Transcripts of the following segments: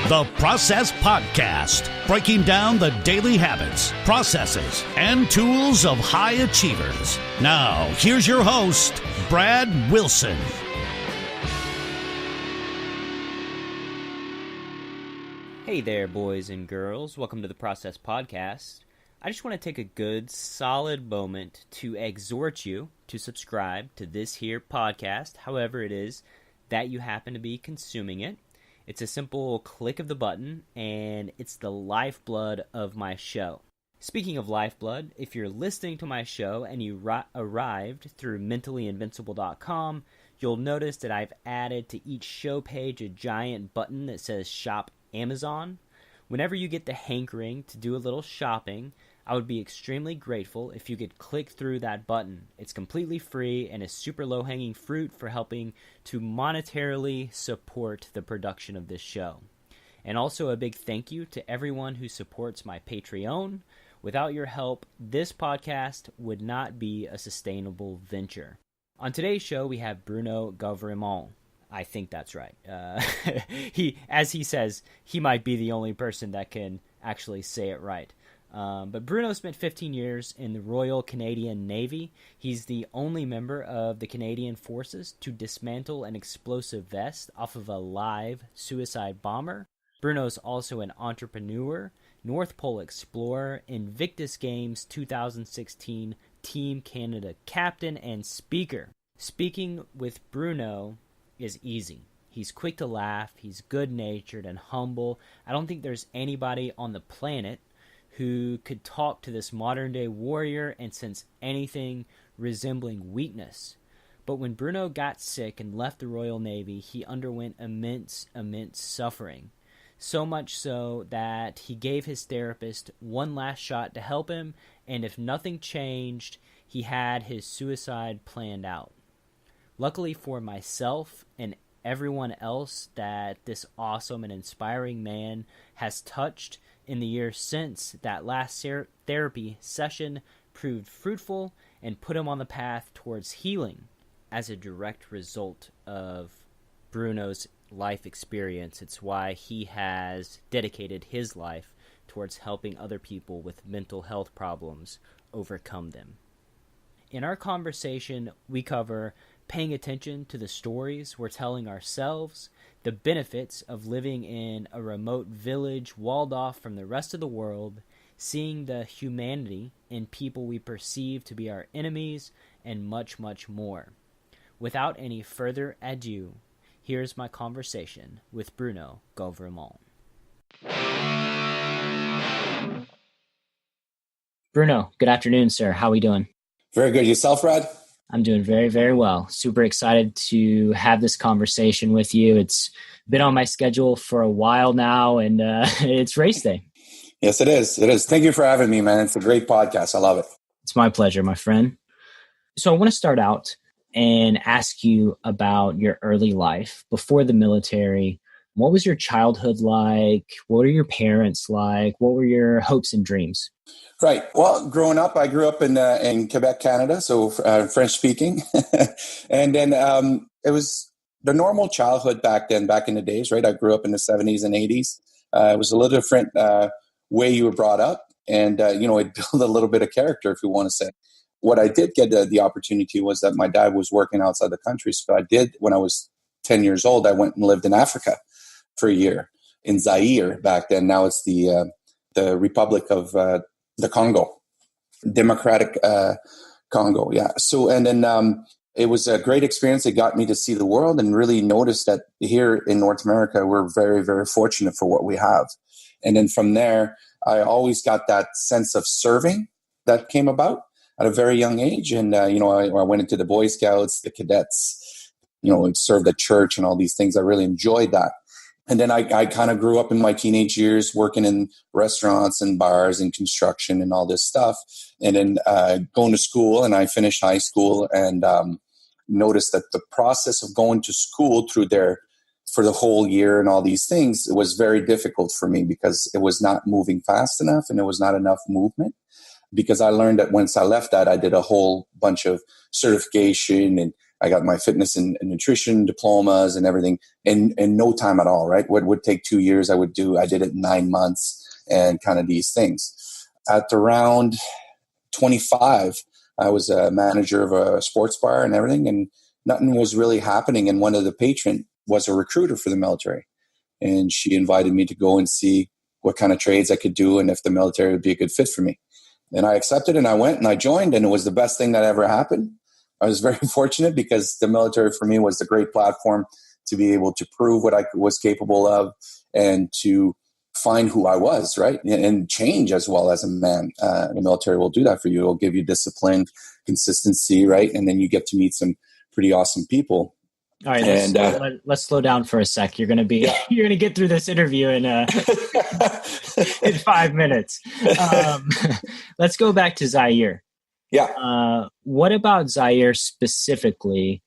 The Process Podcast, breaking down the daily habits, processes, and tools of high achievers. Now, here's your host, Brad Wilson. Hey there, boys and girls. Welcome to the Process Podcast. I just want to take a good, solid moment to exhort you to subscribe to this here podcast, however it is that you happen to be consuming it. It's a simple click of the button, and it's the lifeblood of my show. Speaking of lifeblood, if you're listening to my show and you arrived through mentallyinvincible.com, you'll notice that I've added to each show page a giant button that says Shop Amazon. Whenever you get the hankering to do a little shopping, I would be extremely grateful if you could click through that button. It's completely free and is super low-hanging fruit for helping to monetarily support the production of this show. And also a big thank you to everyone who supports my Patreon. Without your help, this podcast would not be a sustainable venture. On today's show, we have Bruno Guevremont. I think that's right. As he says, he might be the only person that can actually say it right. But Bruno spent 15 years in the Royal Canadian Navy. He's the only member of the Canadian Forces to dismantle an explosive vest off of a live suicide bomber. Bruno's also an entrepreneur, North Pole explorer, Invictus Games 2016 Team Canada captain, and speaker. Speaking with Bruno is easy. He's quick to laugh, he's good-natured and humble. I don't think there's anybody on the planet who could talk to this modern-day warrior and sense anything resembling weakness. But when Bruno got sick and left the Royal Navy, he underwent immense suffering. So much so that he gave his therapist one last shot to help him, and if nothing changed, he had his suicide planned out. Luckily for myself and everyone else that this awesome and inspiring man has touched in the years since, that last therapy session proved fruitful and put him on the path towards healing as a direct result of Bruno's life experience. It's why he has dedicated his life towards helping other people with mental health problems overcome them. In our conversation, we cover paying attention to the stories we're telling ourselves, the benefits of living in a remote village walled off from the rest of the world, seeing the humanity in people we perceive to be our enemies, and much, much more. Without any further ado, here's my conversation with Bruno Guevremont. Bruno, good afternoon, sir. How are we doing? Very good. Yourself, Brad? I'm doing very, very well. Super excited to have this conversation with you. It's been on my schedule for a while now, and it's race day. Yes, it is. It is. Thank you for having me, man. It's a great podcast. I love it. It's my pleasure, my friend. So I want to start out and ask you about your early life before the military. What was your childhood like? What were your parents like? What were your hopes and dreams? Right. Well, growing up, I grew up in Quebec, Canada, so French speaking. And then it was the normal childhood back then, back in the days, right? I grew up in the 70s and 80s. It was a little different way you were brought up. And, it built a little bit of character, if you want to say. What I did get the opportunity was that my dad was working outside the country. So I did, when I was 10 years old, I went and lived in Africa for a year, in Zaire back then. Now it's the Republic of the Congo, Democratic Congo. Yeah. So, and then it was a great experience. It got me to see the world and really notice that here in North America, we're very, very fortunate for what we have. And then from there, I always got that sense of serving that came about at a very young age. And, I went into the Boy Scouts, the cadets, and served at church and all these things. I really enjoyed that. And then I kind of grew up in my teenage years working in restaurants and bars and construction and all this stuff. And then going to school, and I finished high school and noticed that the process of going to school through there for the whole year and all these things, it was very difficult for me because it was not moving fast enough and there was not enough movement. Because I learned that once I left that, I did a whole bunch of certification and I got my fitness and nutrition diplomas and everything in no time at all, right? What would take 2 years, I did it in 9 months and kind of these things. At around 25, I was a manager of a sports bar and everything, and nothing was really happening. And one of the patron was a recruiter for the military. And she invited me to go and see what kind of trades I could do and if the military would be a good fit for me. And I accepted and I went and I joined, and it was the best thing that ever happened. I was very fortunate because the military for me was the great platform to be able to prove what I was capable of and to find who I was, right? And change as well as a man. The military will do that for you. It'll give you discipline, consistency, right? And then you get to meet some pretty awesome people. All right, let's slow down for a sec. You're gonna get through this interview in 5 minutes. Let's go back to Zaire. Yeah. What about Zaire specifically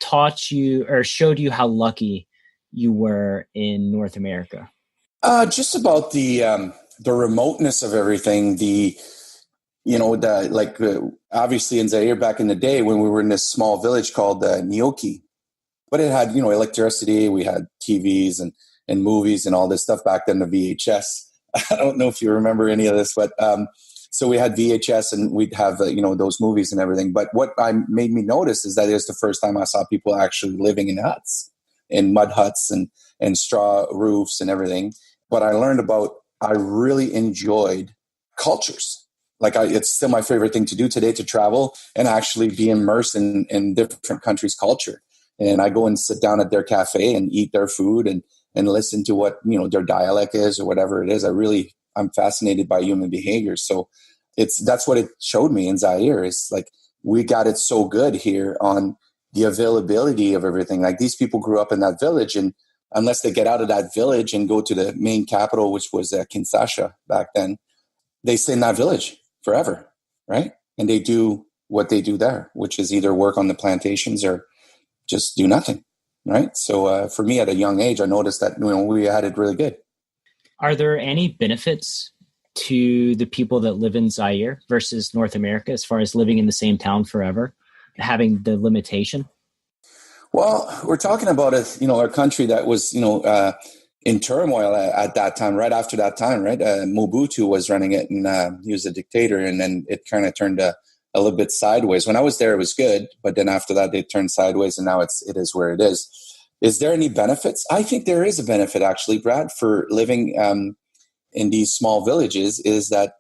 taught you or showed you how lucky you were in North America? Just about the remoteness of everything. Obviously in Zaire back in the day when we were in this small village called Nyoki, but it had, electricity. We had TVs and movies and all this stuff back then, the VHS. I don't know if you remember any of this, but so we had VHS and we'd have, those movies and everything. But what made me notice is that it was the first time I saw people actually living in huts, in mud huts and straw roofs and everything. But I really enjoyed cultures. It's still my favorite thing to do today, to travel and actually be immersed in different countries' culture. And I go and sit down at their cafe and eat their food and listen to what, their dialect is or whatever it is. I'm fascinated by human behavior. So that's what it showed me in Zaire. It's like, we got it so good here on the availability of everything. Like, these people grew up in that village, and unless they get out of that village and go to the main capital, which was Kinshasa back then, they stay in that village forever, right? And they do what they do there, which is either work on the plantations or just do nothing, right? So for me, at a young age, I noticed that we had it really good. Are there any benefits to the people that live in Zaire versus North America as far as living in the same town forever, having the limitation? Well, we're talking about a country that was, in turmoil at that time, right after that time, right? Mobutu was running it, and he was a dictator, and then it kind of turned a little bit sideways. When I was there, it was good, but then after that, they turned sideways, and now it is where it is. Is there any benefits? I think there is a benefit, actually, Brad, for living in these small villages, is that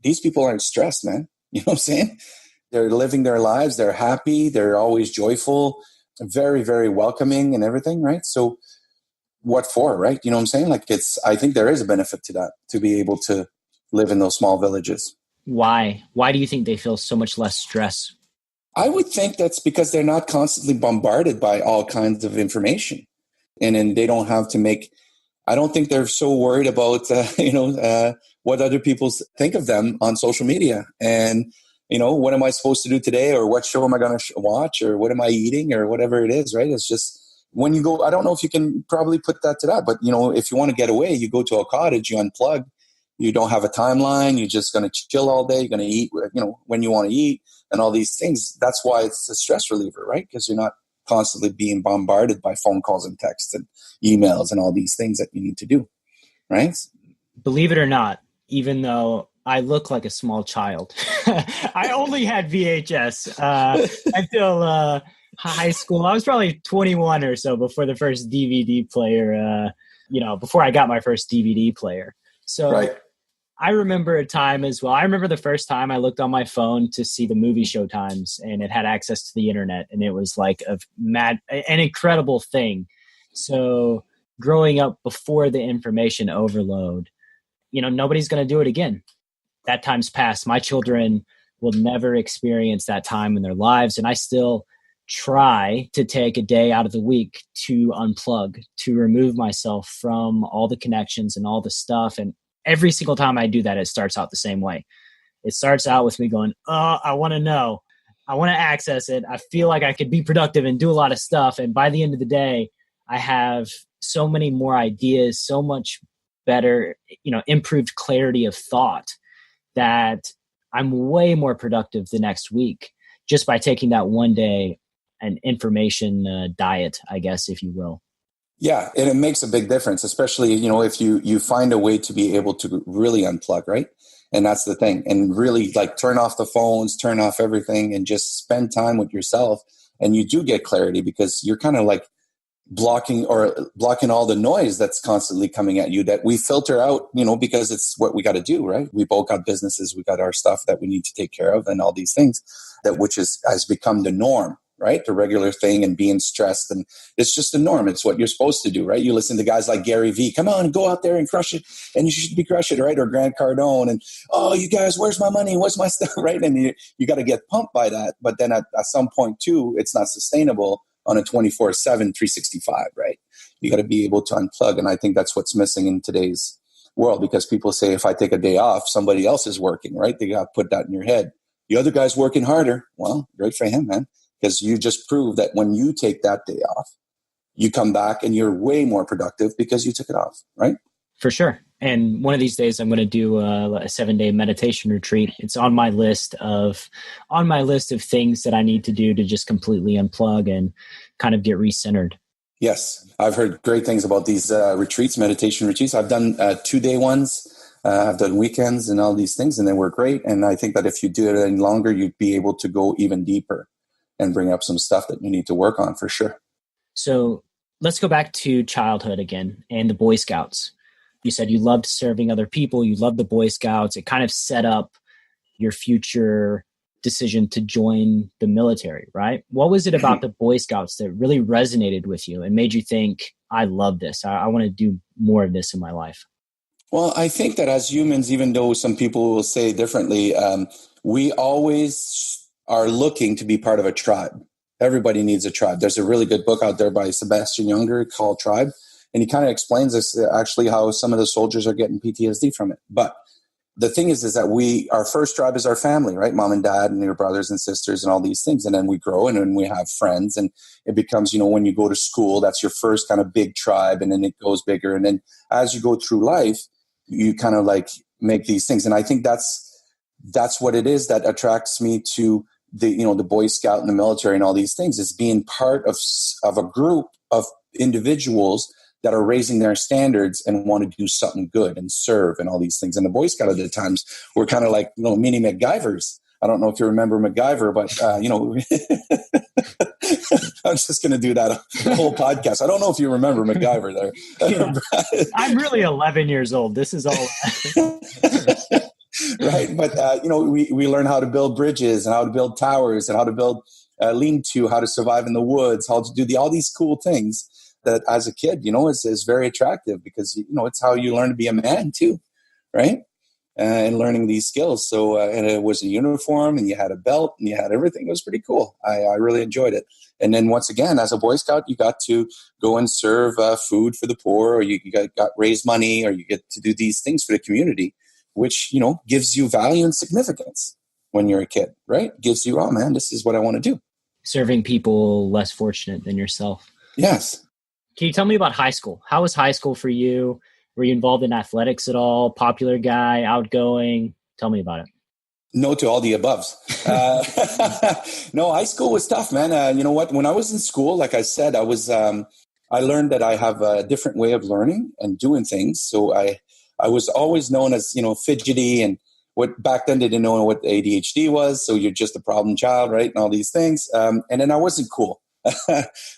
these people aren't stressed, man. You know what I'm saying? They're living their lives. They're happy. They're always joyful, very, very welcoming and everything, right? So what for, right? You know what I'm saying? I think there is a benefit to that, to be able to live in those small villages. Why? Why do you think they feel so much less stress? I would think that's because they're not constantly bombarded by all kinds of information. And then they don't have to I don't think they're so worried about, what other people think of them on social media. And, what am I supposed to do today? Or what show am I going to watch? Or what am I eating? Or whatever it is, right? It's just, when you go, I don't know if you can probably put that to that, but, if you want to get away, you go to a cottage, you unplug, you don't have a timeline, you're just going to chill all day, you're going to eat, when you want to eat and all these things. That's why it's a stress reliever, right? Because you're not constantly being bombarded by phone calls and texts and emails and all these things that you need to do, right? Believe it or not, even though I look like a small child, I only had VHS until high school. I was probably 21 or so before the first DVD player, before I got my first DVD player. So right. I remember a time as well. I remember the first time I looked on my phone to see the movie showtimes, and it had access to the internet, and it was like an incredible thing. So growing up before the information overload, nobody's going to do it again. That time's passed. My children will never experience that time in their lives. And I still try to take a day out of the week to unplug, to remove myself from all the connections and all the stuff. And every single time I do that, it starts out the same way. It starts out with me going, I want to know. I want to access it. I feel like I could be productive and do a lot of stuff. And by the end of the day, I have so many more ideas, so much better, improved clarity of thought, that I'm way more productive the next week. just by taking that one day an information diet, I guess, if you will. Yeah, and it makes a big difference, especially, if you find a way to be able to really unplug, right? And that's the thing. And really like turn off the phones, turn off everything, and just spend time with yourself. And you do get clarity because you're kind of like blocking all the noise that's constantly coming at you that we filter out, because it's what we got to do, right? We both got businesses, we got our stuff that we need to take care of and all these things has become the norm, right? The regular thing, and being stressed, and it's just the norm. It's what you're supposed to do, right? You listen to guys like Gary Vee, come on, go out there and crush it. And you should be crushing it, right? Or Grant Cardone. And, oh, you guys, where's my money? Where's my stuff? Right. And you got to get pumped by that. But then at some point too, it's not sustainable on a 24/7, 365, right? You got to be able to unplug. And I think that's what's missing in today's world, because people say, if I take a day off, somebody else is working, right? They got to put that in your head. The other guy's working harder. Well, great for him, man. Because you just proved that when you take that day off, you come back and you're way more productive because you took it off, right? For sure. And one of these days, I'm going to do a 7-day meditation retreat. It's on my list of things that I need to do to just completely unplug and kind of get recentered. Yes, I've heard great things about these meditation retreats. I've done 2-day ones. I've done weekends and all these things, and they were great. And I think that if you do it any longer, you'd be able to go even deeper and bring up some stuff that you need to work on for sure. So let's go back to childhood again and the Boy Scouts. You said you loved serving other people. You loved the Boy Scouts. It kind of set up your future decision to join the military, right? What was it about the Boy Scouts that really resonated with you and made you think, I love this. I want to do more of this in my life? Well, I think that as humans, even though some people will say differently, we always are looking to be part of a tribe. Everybody needs a tribe. There's a really good book out there by Sebastian Junger called Tribe. And he kind of explains this, actually, how some of the soldiers are getting PTSD from it. But the thing is that our first tribe is our family, right? Mom and dad and your brothers and sisters and all these things. And then we grow and then we have friends, and it becomes, when you go to school, that's your first kind of big tribe. And then it goes bigger. And then as you go through life, you kind of like make these things. And I think that's what it is that attracts me to the Boy Scout and the military and all these things, is being part of a group of individuals that are raising their standards and want to do something good and serve and all these things. And the Boy Scout at the times were kind of like, mini MacGyvers. I don't know if you remember MacGyver, but, I'm just going to do that whole podcast. I don't know if you remember MacGyver there. Yeah. I'm really 11 years old. This is all. Right. But, we learn how to build bridges and how to build towers and how to build lean-to, how to survive in the woods, how to do all these cool things that as a kid, is very attractive, because, it's how you learn to be a man too. Right. And learning these skills. So, and it was a uniform, and you had a belt, and you had everything. It was pretty cool. I really enjoyed it. And then once again, as a Boy Scout, you got to go and serve food for the poor, or you got raise money, or you get to do these things for the community, which, gives you value and significance when you're a kid, right? Gives you, oh man, this is what I want to do. Serving people less fortunate than yourself. Yes. Can you tell me about high school? How was high school for you? Were you involved in athletics at all? Popular guy, outgoing? Tell me about it. No to all the aboves. No, high school was tough, man. You know what? When I was in school, like I said, I learned that I have a different way of learning and doing things. So I was always known as, fidgety, and what back then they didn't know what ADHD was. So you're just a problem child, right? And all these things. And then I wasn't cool.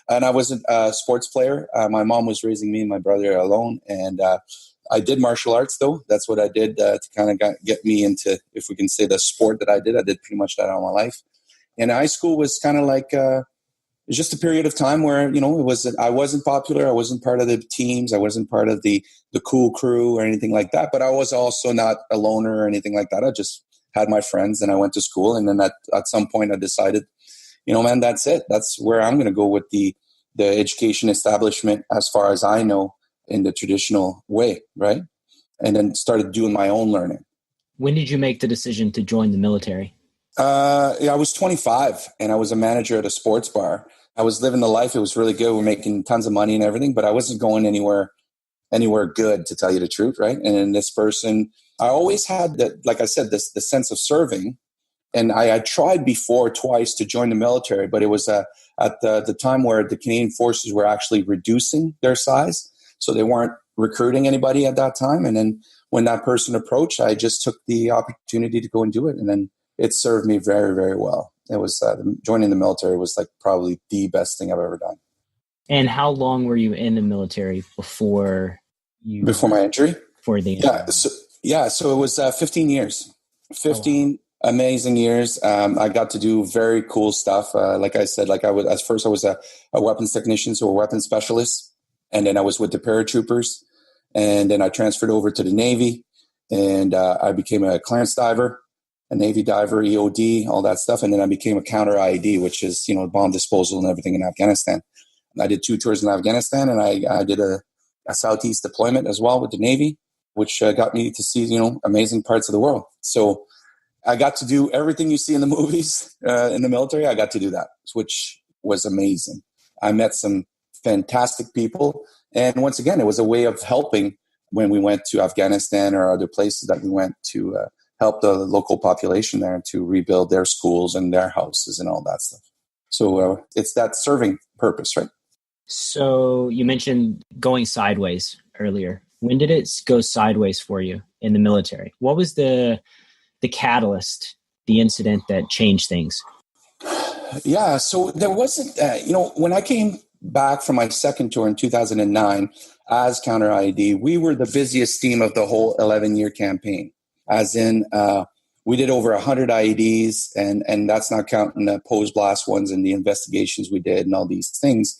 And I wasn't a sports player. My mom was raising me and my brother alone. And I did martial arts, though. That's what I did to kind of get me into, if we can say, the sport that I did. I did pretty much that all my life. And high school was kind of like, it was just a period of time where, I wasn't popular. I wasn't part of the teams. I wasn't part of the cool crew or anything like that. But I was also not a loner or anything like that. I just had my friends, and I went to school. And then at some point I decided, man, that's it. That's where I'm going to go with the education establishment, as far as I know, in the traditional way, right? And then started doing my own learning. When did you make the decision to join the military? I was 25, and I was a manager at a sports bar. I was living the life. It was really good. We're making tons of money and everything, but I wasn't going anywhere good, to tell you the truth, right? And then this person, I always had that, like I said, the sense of serving, And I had tried before twice to join the military, but it was at the time where the Canadian forces were actually reducing their size. So they weren't recruiting anybody at that time. And then when that person approached, I just took the opportunity to go and do it. And then it served me very, very well. It was joining the military was like probably the best thing I've ever done. And how long were you in the military before my injury? Before the injury. So it was 15 years. 15 amazing years. I got to do very cool stuff. Like I said, I was a weapons technician, so a weapons specialist. And then I was with the paratroopers. And then I transferred over to the Navy. And I became a clearance diver, a Navy diver, EOD, all that stuff. And then I became a counter IED, which is, bomb disposal and everything in Afghanistan. I did 2 tours in Afghanistan, and I did a Southeast deployment as well with the Navy, which got me to see, amazing parts of the world. So I got to do everything you see in the movies in the military. I got to do that, which was amazing. I met some fantastic people. And once again, it was a way of helping when we went to Afghanistan or other places that we went to help the local population there to rebuild their schools and their houses and all that stuff. So it's that serving purpose, right? So you mentioned going sideways earlier. When did it go sideways for you in the military? What was the catalyst, the incident that changed things? Yeah, so there wasn't, when I came back from my second tour in 2009 as counter IED, we were the busiest team of the whole 11-year campaign. As in, we did over 100 IEDs, and that's not counting the post-blast ones and the investigations we did and all these things.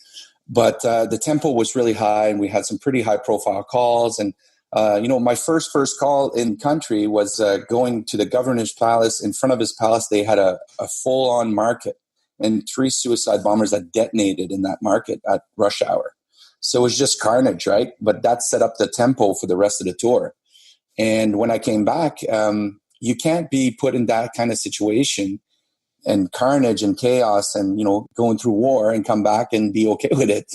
But the tempo was really high, and we had some pretty high-profile calls. And, my first call in country was going to the governor's palace. In front of his palace, they had a full-on market and 3 suicide bombers that detonated in that market at rush hour. So it was just carnage, right? But that set up the tempo for the rest of the tour. And when I came back, you can't be put in that kind of situation and carnage and chaos and, going through war and come back and be okay with it.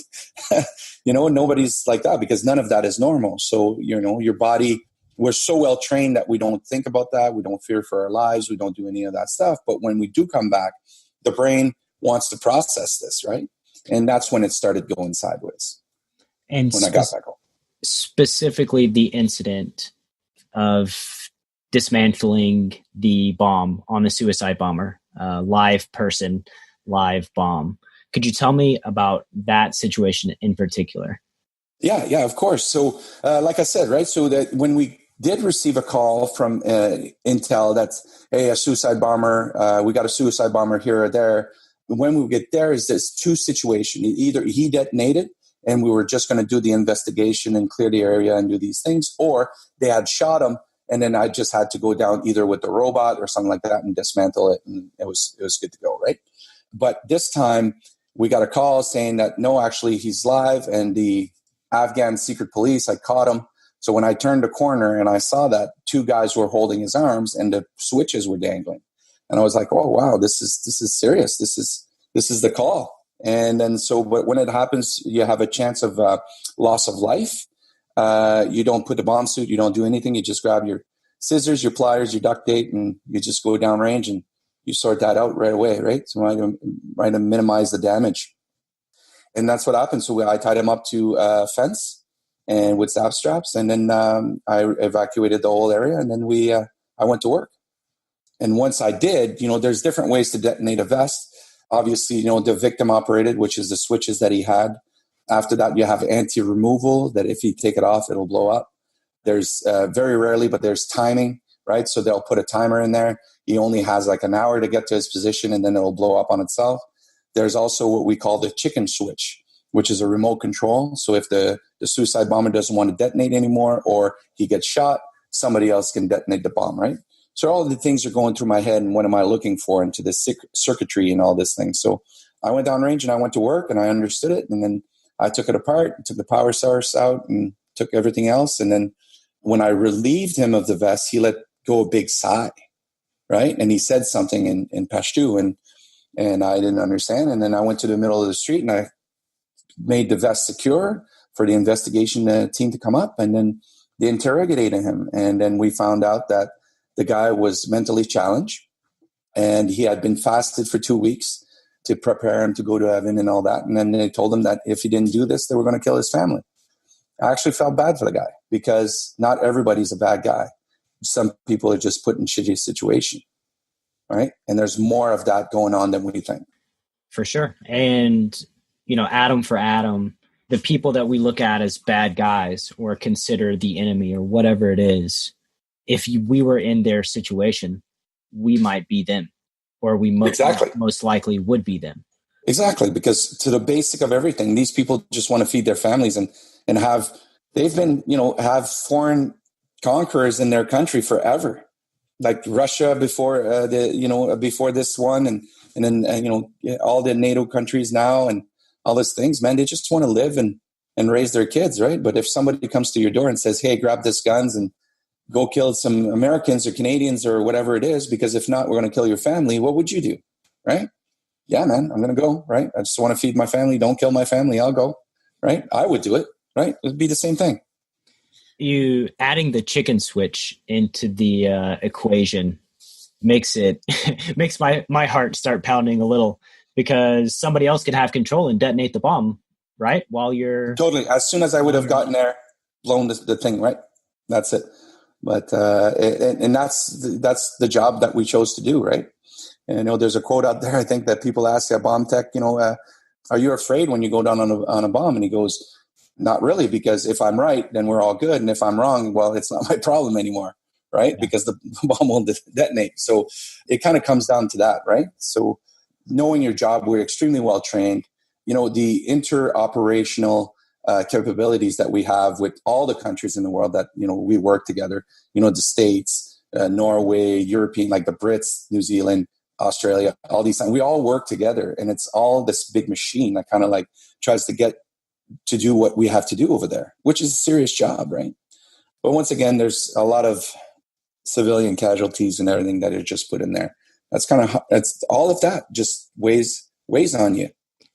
Nobody's like that because none of that is normal. So, your body, we're so well trained that we don't think about that. We don't fear for our lives. We don't do any of that stuff. But when we do come back, the brain wants to process this, right? And that's when it started going sideways. And when I got back home. Specifically the incident of dismantling the bomb on the suicide bomber, live person, live bomb. Could you tell me about that situation in particular? Yeah, of course. So like I said, right, so that when we did receive a call from Intel that's, hey, a suicide bomber, we got a suicide bomber here or there. When we get there is this 2 situation. Either he detonated and we were just going to do the investigation and clear the area and do these things, or they had shot him and then I just had to go down either with the robot or something like that and dismantle it, and it was good to go, right? But this time we got a call saying that no, actually he's live, and the Afghan secret police had caught him. So when I turned the corner and I saw that 2 guys were holding his arms and the switches were dangling, and I was like, "Oh wow, this is serious. This is the call." And then but when it happens, you have a chance of loss of life. You don't put the bomb suit. You don't do anything. You just grab your scissors, your pliers, your duct tape, and you just go down range and you sort that out right away, right? So trying to minimize the damage. And that's what happened. So I tied him up to a fence and with zap straps, and then I evacuated the whole area, and then I went to work. And once I did, there's different ways to detonate a vest. Obviously, the victim operated, which is the switches that he had. After that, you have anti-removal, that if you take it off, it'll blow up. There's very rarely, but there's timing, right? So they'll put a timer in there. He only has like an hour to get to his position, and then it'll blow up on itself. There's also what we call the chicken switch, which is a remote control. So if the suicide bomber doesn't want to detonate anymore, or he gets shot, somebody else can detonate the bomb, right? So all of the things are going through my head, and what am I looking for into the circuitry and all this thing. So I went down range and I went to work and I understood it. And then I took it apart, took the power source out and took everything else. And then when I relieved him of the vest, he let go a big sigh, right? And he said something in Pashto, and I didn't understand. And then I went to the middle of the street and I made the vest secure for the investigation team to come up. And then they interrogated him. And then we found out that the guy was mentally challenged. and he had been fasted for 2 weeks to prepare him to go to heaven and all that. And then they told him that if he didn't do this, they were going to kill his family. I actually felt bad for the guy because not everybody's a bad guy. Some people are just put in shitty situation, right? And there's more of that going on than we think. For sure. And, Adam for Adam, the people that we look at as bad guys or consider the enemy or whatever it is, if we were in their situation, we might be them, or we most likely would be them. Exactly, because to the basic of everything, these people just want to feed their families and they've been, have foreign conquerors in their country forever, like Russia before before this one, and then all the NATO countries now and all these things. Man, they just want to live and raise their kids, right? But if somebody comes to your door and says, "Hey, grab this guns and go kill some Americans or Canadians or whatever it is, because if not, we're going to kill your family," what would you do, right? Yeah, man, I'm going to go, right? I just want to feed my family. Don't kill my family. I'll go, right? I would do it, right? It'd be the same thing. You adding the chicken switch into the equation makes my heart start pounding a little, because somebody else could have control and detonate the bomb, right? While you're totally. As soon as I would have gotten there, blown the thing, right? That's it. But and that's the job that we chose to do, right? And there's a quote out there, I think, that people ask a bomb tech, are you afraid when you go down on a bomb? And he goes, not really, because if I'm right, then we're all good. And if I'm wrong, well, it's not my problem anymore, right? Yeah. Because the bomb will detonate. So it kind of comes down to that, right? So knowing your job, we're extremely well trained. The interoperational capabilities that we have with all the countries in the world that, we work together, the States, Norway, European, like the Brits, New Zealand, Australia, all these things, we all work together, and it's all this big machine that kind of like tries to get to do what we have to do over there, which is a serious job, right? But once again, there's a lot of civilian casualties and everything that are just put in there. That's all of that just weighs on you,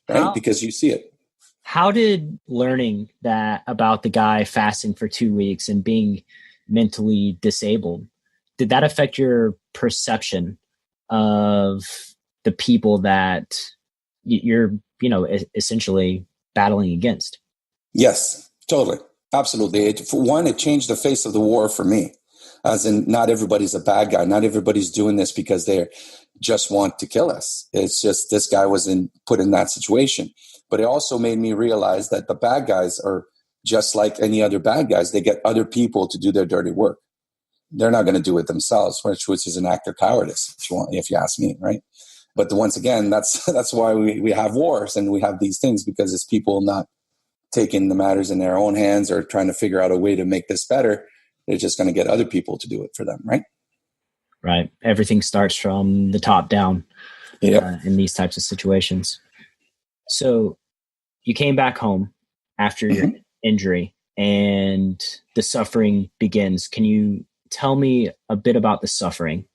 right? Because you see it. How did learning that about the guy fasting for 2 weeks and being mentally disabled, did that affect your perception of the people that you're, essentially battling against? Yes, totally. Absolutely. For one, it changed the face of the war for me, as in not everybody's a bad guy. Not everybody's doing this because they just want to kill us. It's just this guy was put in that situation. But it also made me realize that the bad guys are just like any other bad guys. They get other people to do their dirty work. They're not going to do it themselves, which is an act of cowardice, if you ask me, right? But once again, that's why we have wars and we have these things, because it's people not taking the matters in their own hands or trying to figure out a way to make this better. They're just going to get other people to do it for them, right? Right. Everything starts from the top down in these types of situations. So you came back home after your injury and the suffering begins. Can you tell me a bit about the suffering?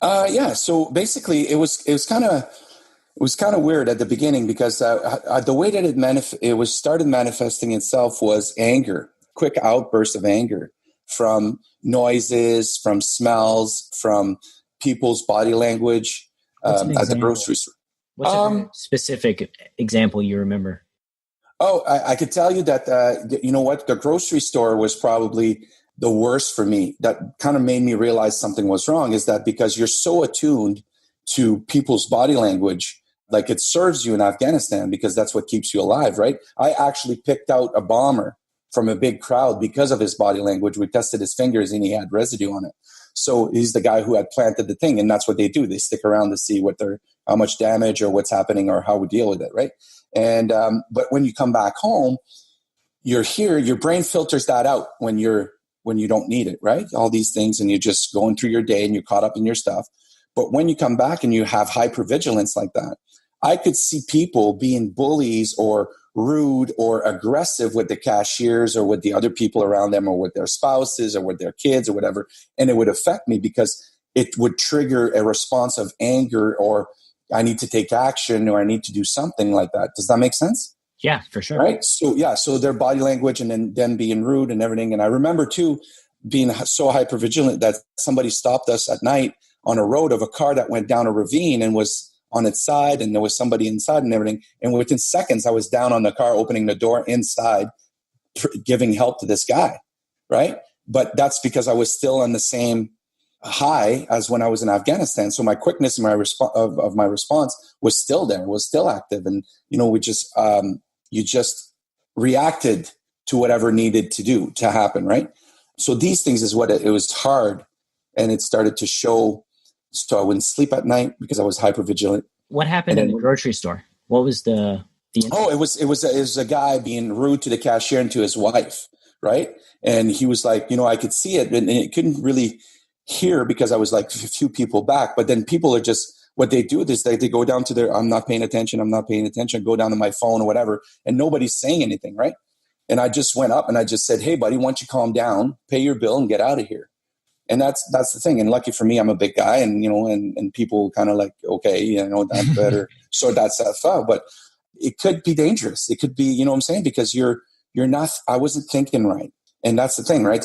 So basically it was kind of weird at the beginning, because the way that it started manifesting itself was anger, quick outbursts of anger from noises, from smells, from people's body language at the grocery store. What's a specific example you remember? Oh, I could tell you that, the grocery store was probably the worst for me. That kind of made me realize something was wrong, is that because you're so attuned to people's body language, like it serves you in Afghanistan, because that's what keeps you alive, right? I actually picked out a bomber from a big crowd because of his body language. We tested his fingers and he had residue on it. So he's the guy who had planted the thing, and that's what they do. They stick around to see how much damage or what's happening or how we deal with it, right? And but when you come back home, you're here. Your brain filters that out when you don't need it, right? All these things, and you're just going through your day and you're caught up in your stuff. But when you come back and you have hypervigilance like that, I could see people being bullies or rude or aggressive with the cashiers or with the other people around them or with their spouses or with their kids or whatever. And it would affect me because it would trigger a response of anger, or I need to take action, or I need to do something like that. Does that make sense? Yeah, for sure. Right. So their body language and then being rude and everything. And I remember too, being so hypervigilant that somebody stopped us at night on a road of a car that went down a ravine and was on its side, and there was somebody inside and everything. And within seconds, I was down on the car, opening the door inside, giving help to this guy, right? But that's because I was still on the same high as when I was in Afghanistan. So my quickness and my response was still there, was still active. And, you just reacted to whatever needed to happen, right? So these things is what it was hard. And it started to show. So I wouldn't sleep at night because I was hypervigilant. What happened in the grocery store? What was the it was a guy being rude to the cashier and to his wife, right? And he was like, I could see it, and it couldn't really hear because I was like a few people back. But then people are just, what they do is they go down to I'm not paying attention, go down to my phone or whatever, and nobody's saying anything, right? And I just went up and I just said, hey, buddy, why don't you calm down, pay your bill, and get out of here. And that's the thing. And lucky for me, I'm a big guy, and and people kind of like, okay, that better sort that stuff out. But it could be dangerous. It could be, what I'm saying, because you're not. I wasn't thinking right, and that's the thing, right?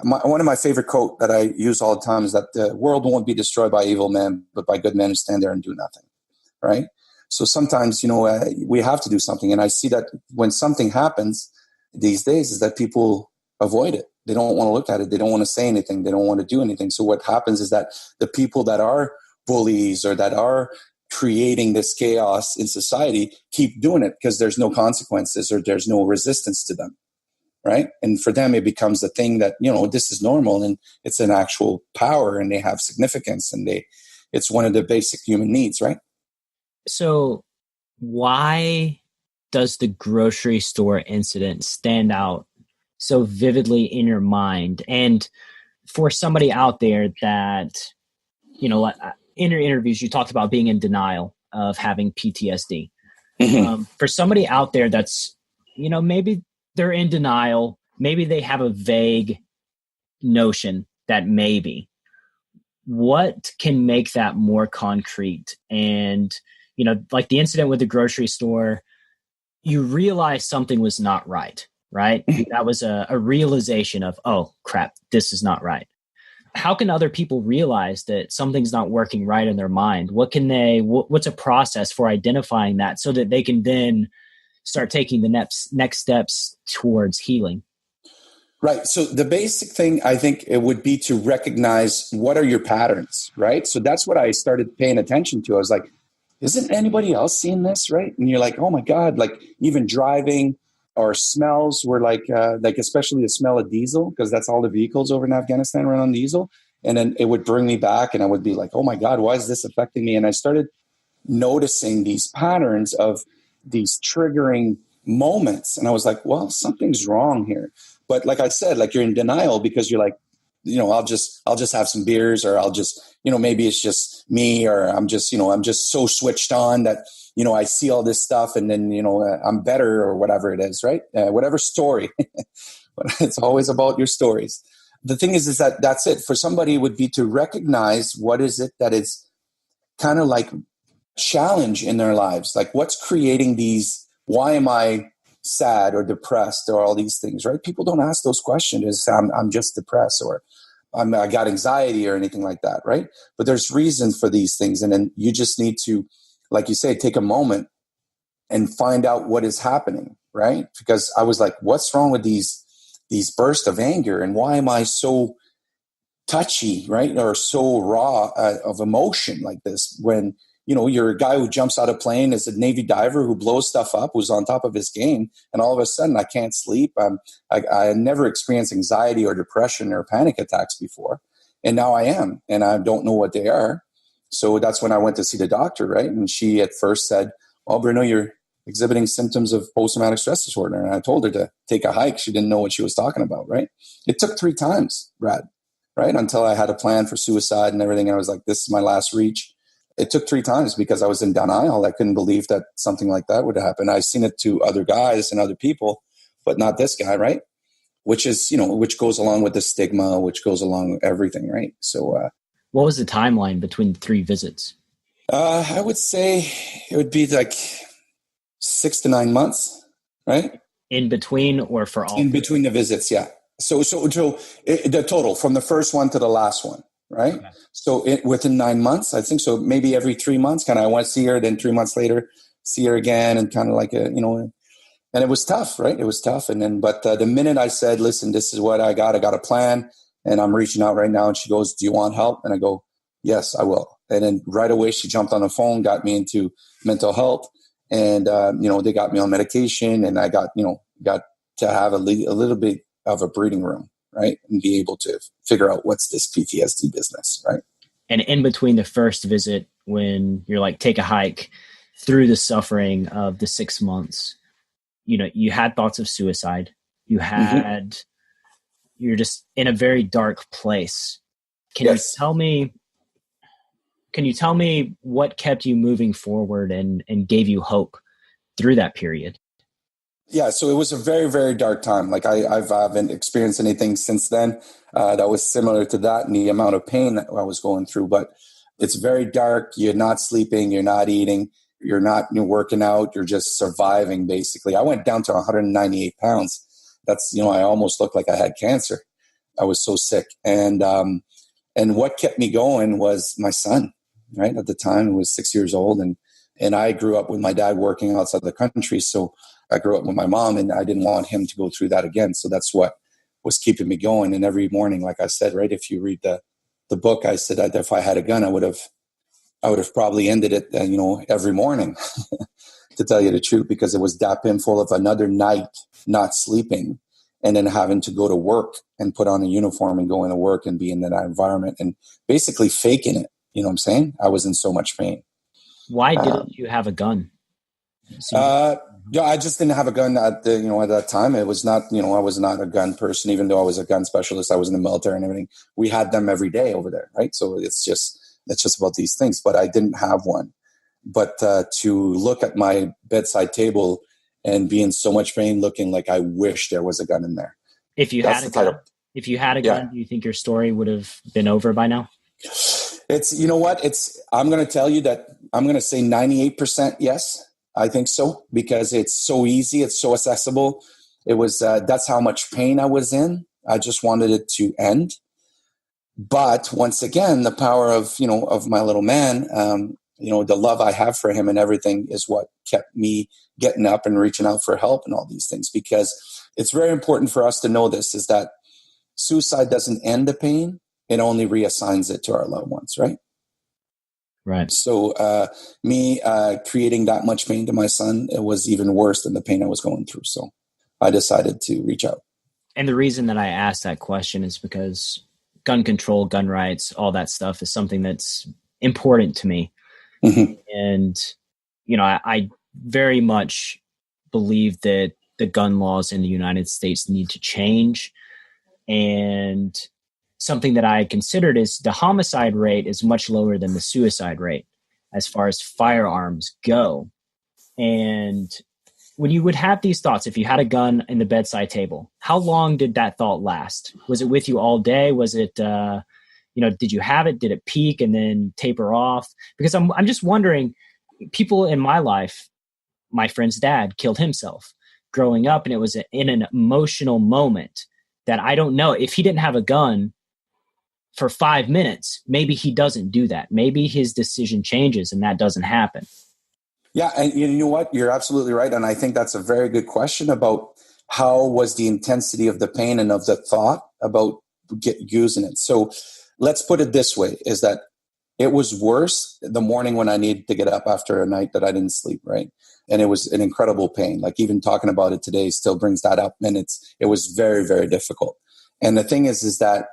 One of my favorite quote that I use all the time is that the world won't be destroyed by evil men, but by good men who stand there and do nothing, right? So sometimes, we have to do something, and I see that when something happens these days, is that people avoid it. They don't want to look at it. They don't want to say anything. They don't want to do anything. So what happens is that the people that are bullies or that are creating this chaos in society keep doing it because there's no consequences or there's no resistance to them, right? And for them, it becomes the thing that, this is normal, and it's an actual power, and they have significance, and it's one of the basic human needs, right? So why does the grocery store incident stand out so vividly in your mind? And for somebody out there that, in your interviews, you talked about being in denial of having PTSD. Mm-hmm. For somebody out there that's, maybe they're in denial, maybe they have a vague notion that maybe, what can make that more concrete? And, like the incident with the grocery store, you realize something was not right. Right? That was a realization of, oh, crap, this is not right. How can other people realize that something's not working right in their mind? What's a process for identifying that so that they can then start taking the next steps towards healing? Right. So the basic thing, I think, it would be to recognize what are your patterns, right? So that's what I started paying attention to. I was like, isn't anybody else seeing this, right? And you're like, oh my God, like even driving, or smells were like especially the smell of diesel, because that's all the vehicles over in Afghanistan run on diesel. And then it would bring me back, and I would be like, oh my God, why is this affecting me? And I started noticing these patterns of these triggering moments. And I was like, well, something's wrong here. But like I said, like you're in denial because you're like, I'll just have some beers, or I'll just, maybe it's just me, or I'm just so switched on that, I see all this stuff, and then, I'm better, or whatever it is, right? Whatever story. It's always about your stories. The thing is that that's it. For somebody, it would be to recognize what is it that is kind of like challenge in their lives. Like what's creating these, why am I sad or depressed or all these things, right? People don't ask those questions. I'm just depressed, or I got anxiety or anything like that, right? But there's reason for these things. And then you just need to, like you say, take a moment and find out what is happening, right? Because I was like, what's wrong with these bursts of anger, and why am I so touchy, right? Or so raw of emotion like this when, you're a guy who jumps out of plane as a Navy diver who blows stuff up, who's on top of his game. And all of a sudden I can't sleep. I never experienced anxiety or depression or panic attacks before. And now I am, and I don't know what they are. So that's when I went to see the doctor, right? And she at first said, well, Bruno, you're exhibiting symptoms of post-traumatic stress disorder. And I told her to take a hike. She didn't know what she was talking about, right? It took 3 times, Brad, right? Until I had a plan for suicide and everything. And I was like, this is my last reach. It took 3 times because I was in denial. I couldn't believe that something like that would happen. I've seen it to other guys and other people, but not this guy, right? Which is, which goes along with the stigma, which goes along with everything, right? So, what was the timeline between the 3 visits? I would say it would be like 6 to 9 months, right? In between, or for all? In between the visits, yeah. So the total from the first one to the last one. right? Okay. So within 9 months, I think so, maybe every 3 months, kind of I went to see her, then 3 months later, see her again, and kind of like and it was tough, right? It was tough. And then, but the minute I said, listen, this is what I got a plan and I'm reaching out right now. And she goes, do you want help? And I go, yes, I will. And then right away, she jumped on the phone, got me into mental health, and, they got me on medication, and I got to have a little bit of a breathing room, right? And be able to figure out what's this PTSD business, right? And in between the first visit, when you're like, take a hike, through the suffering of the 6 months, you had thoughts of suicide. You had, you're just in a very dark place. Can you tell me what kept you moving forward and gave you hope through that period? Yeah, so it was a very, very dark time. Like I haven't experienced anything since then that was similar to that, and the amount of pain that I was going through. But it's very dark. You're not sleeping. You're not eating. You're not working out. You're just surviving, basically. I went down to 198 pounds. That's, I almost looked like I had cancer. I was so sick. And what kept me going was my son, right? At the time, he was 6 years old. And I grew up with my dad working outside the country. So I grew up with my mom, and I didn't want him to go through that again. So that's what was keeping me going. And every morning, like I said, right, if you read the book, I said that if I had a gun, I would have probably ended it, every morning, to tell you the truth, because it was that painful of another night not sleeping and then having to go to work and put on a uniform and go into work and be in that environment and basically faking it. You know what I'm saying? I was in so much pain. Why didn't you have a gun? I just didn't have a gun at that time. It was not, I was not a gun person, even though I was a gun specialist. I was in the military and everything. We had them every day over there, right? So it's just about these things, but I didn't have one. But to look at my bedside table and be in so much pain, looking like I wish there was a gun in there. If you had a gun, do you think your story would have been over by now? It's, I'm going to tell you that I'm going to say 98% yes. I think so, because it's so easy. It's so accessible. It was, that's how much pain I was in. I just wanted it to end. But once again, the power of my little man, the love I have for him and everything is what kept me getting up and reaching out for help and all these things. Because it's very important for us to know this, is that suicide doesn't end the pain. It only reassigns it to our loved ones, right? Right. So me creating that much pain to my son, it was even worse than the pain I was going through. So I decided to reach out. And the reason that I asked that question is because gun control, gun rights, all that stuff is something that's important to me. Mm-hmm. And, I very much believe that the gun laws in the United States need to change. And something that I considered is the homicide rate is much lower than the suicide rate as far as firearms go. And when you would have these thoughts, if you had a gun in the bedside table, how long did that thought last? Was it with you all day? Was it, did you have it? Did it peak and then taper off? Because I'm just wondering, people in my life, my friend's dad killed himself growing up, and it was in an emotional moment that I don't know. If he didn't have a gun for 5 minutes, maybe he doesn't do that. Maybe his decision changes and that doesn't happen. Yeah, and you know what? You're absolutely right. And I think that's a very good question about how was the intensity of the pain and of the thought about using it. So let's put it this way, is that it was worse the morning when I needed to get up after a night that I didn't sleep, right? And it was an incredible pain. Like even talking about it today still brings that up. And it was very, very difficult. And the thing is that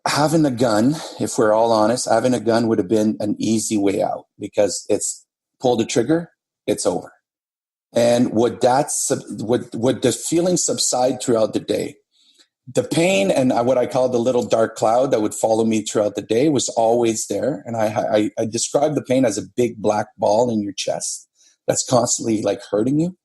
having a gun, if we're all honest, having a gun would have been an easy way out, because it's pull the trigger, it's over. And would the feeling subside throughout the day? The pain and what I call the little dark cloud that would follow me throughout the day was always there. And I describe the pain as a big black ball in your chest that's constantly like hurting you.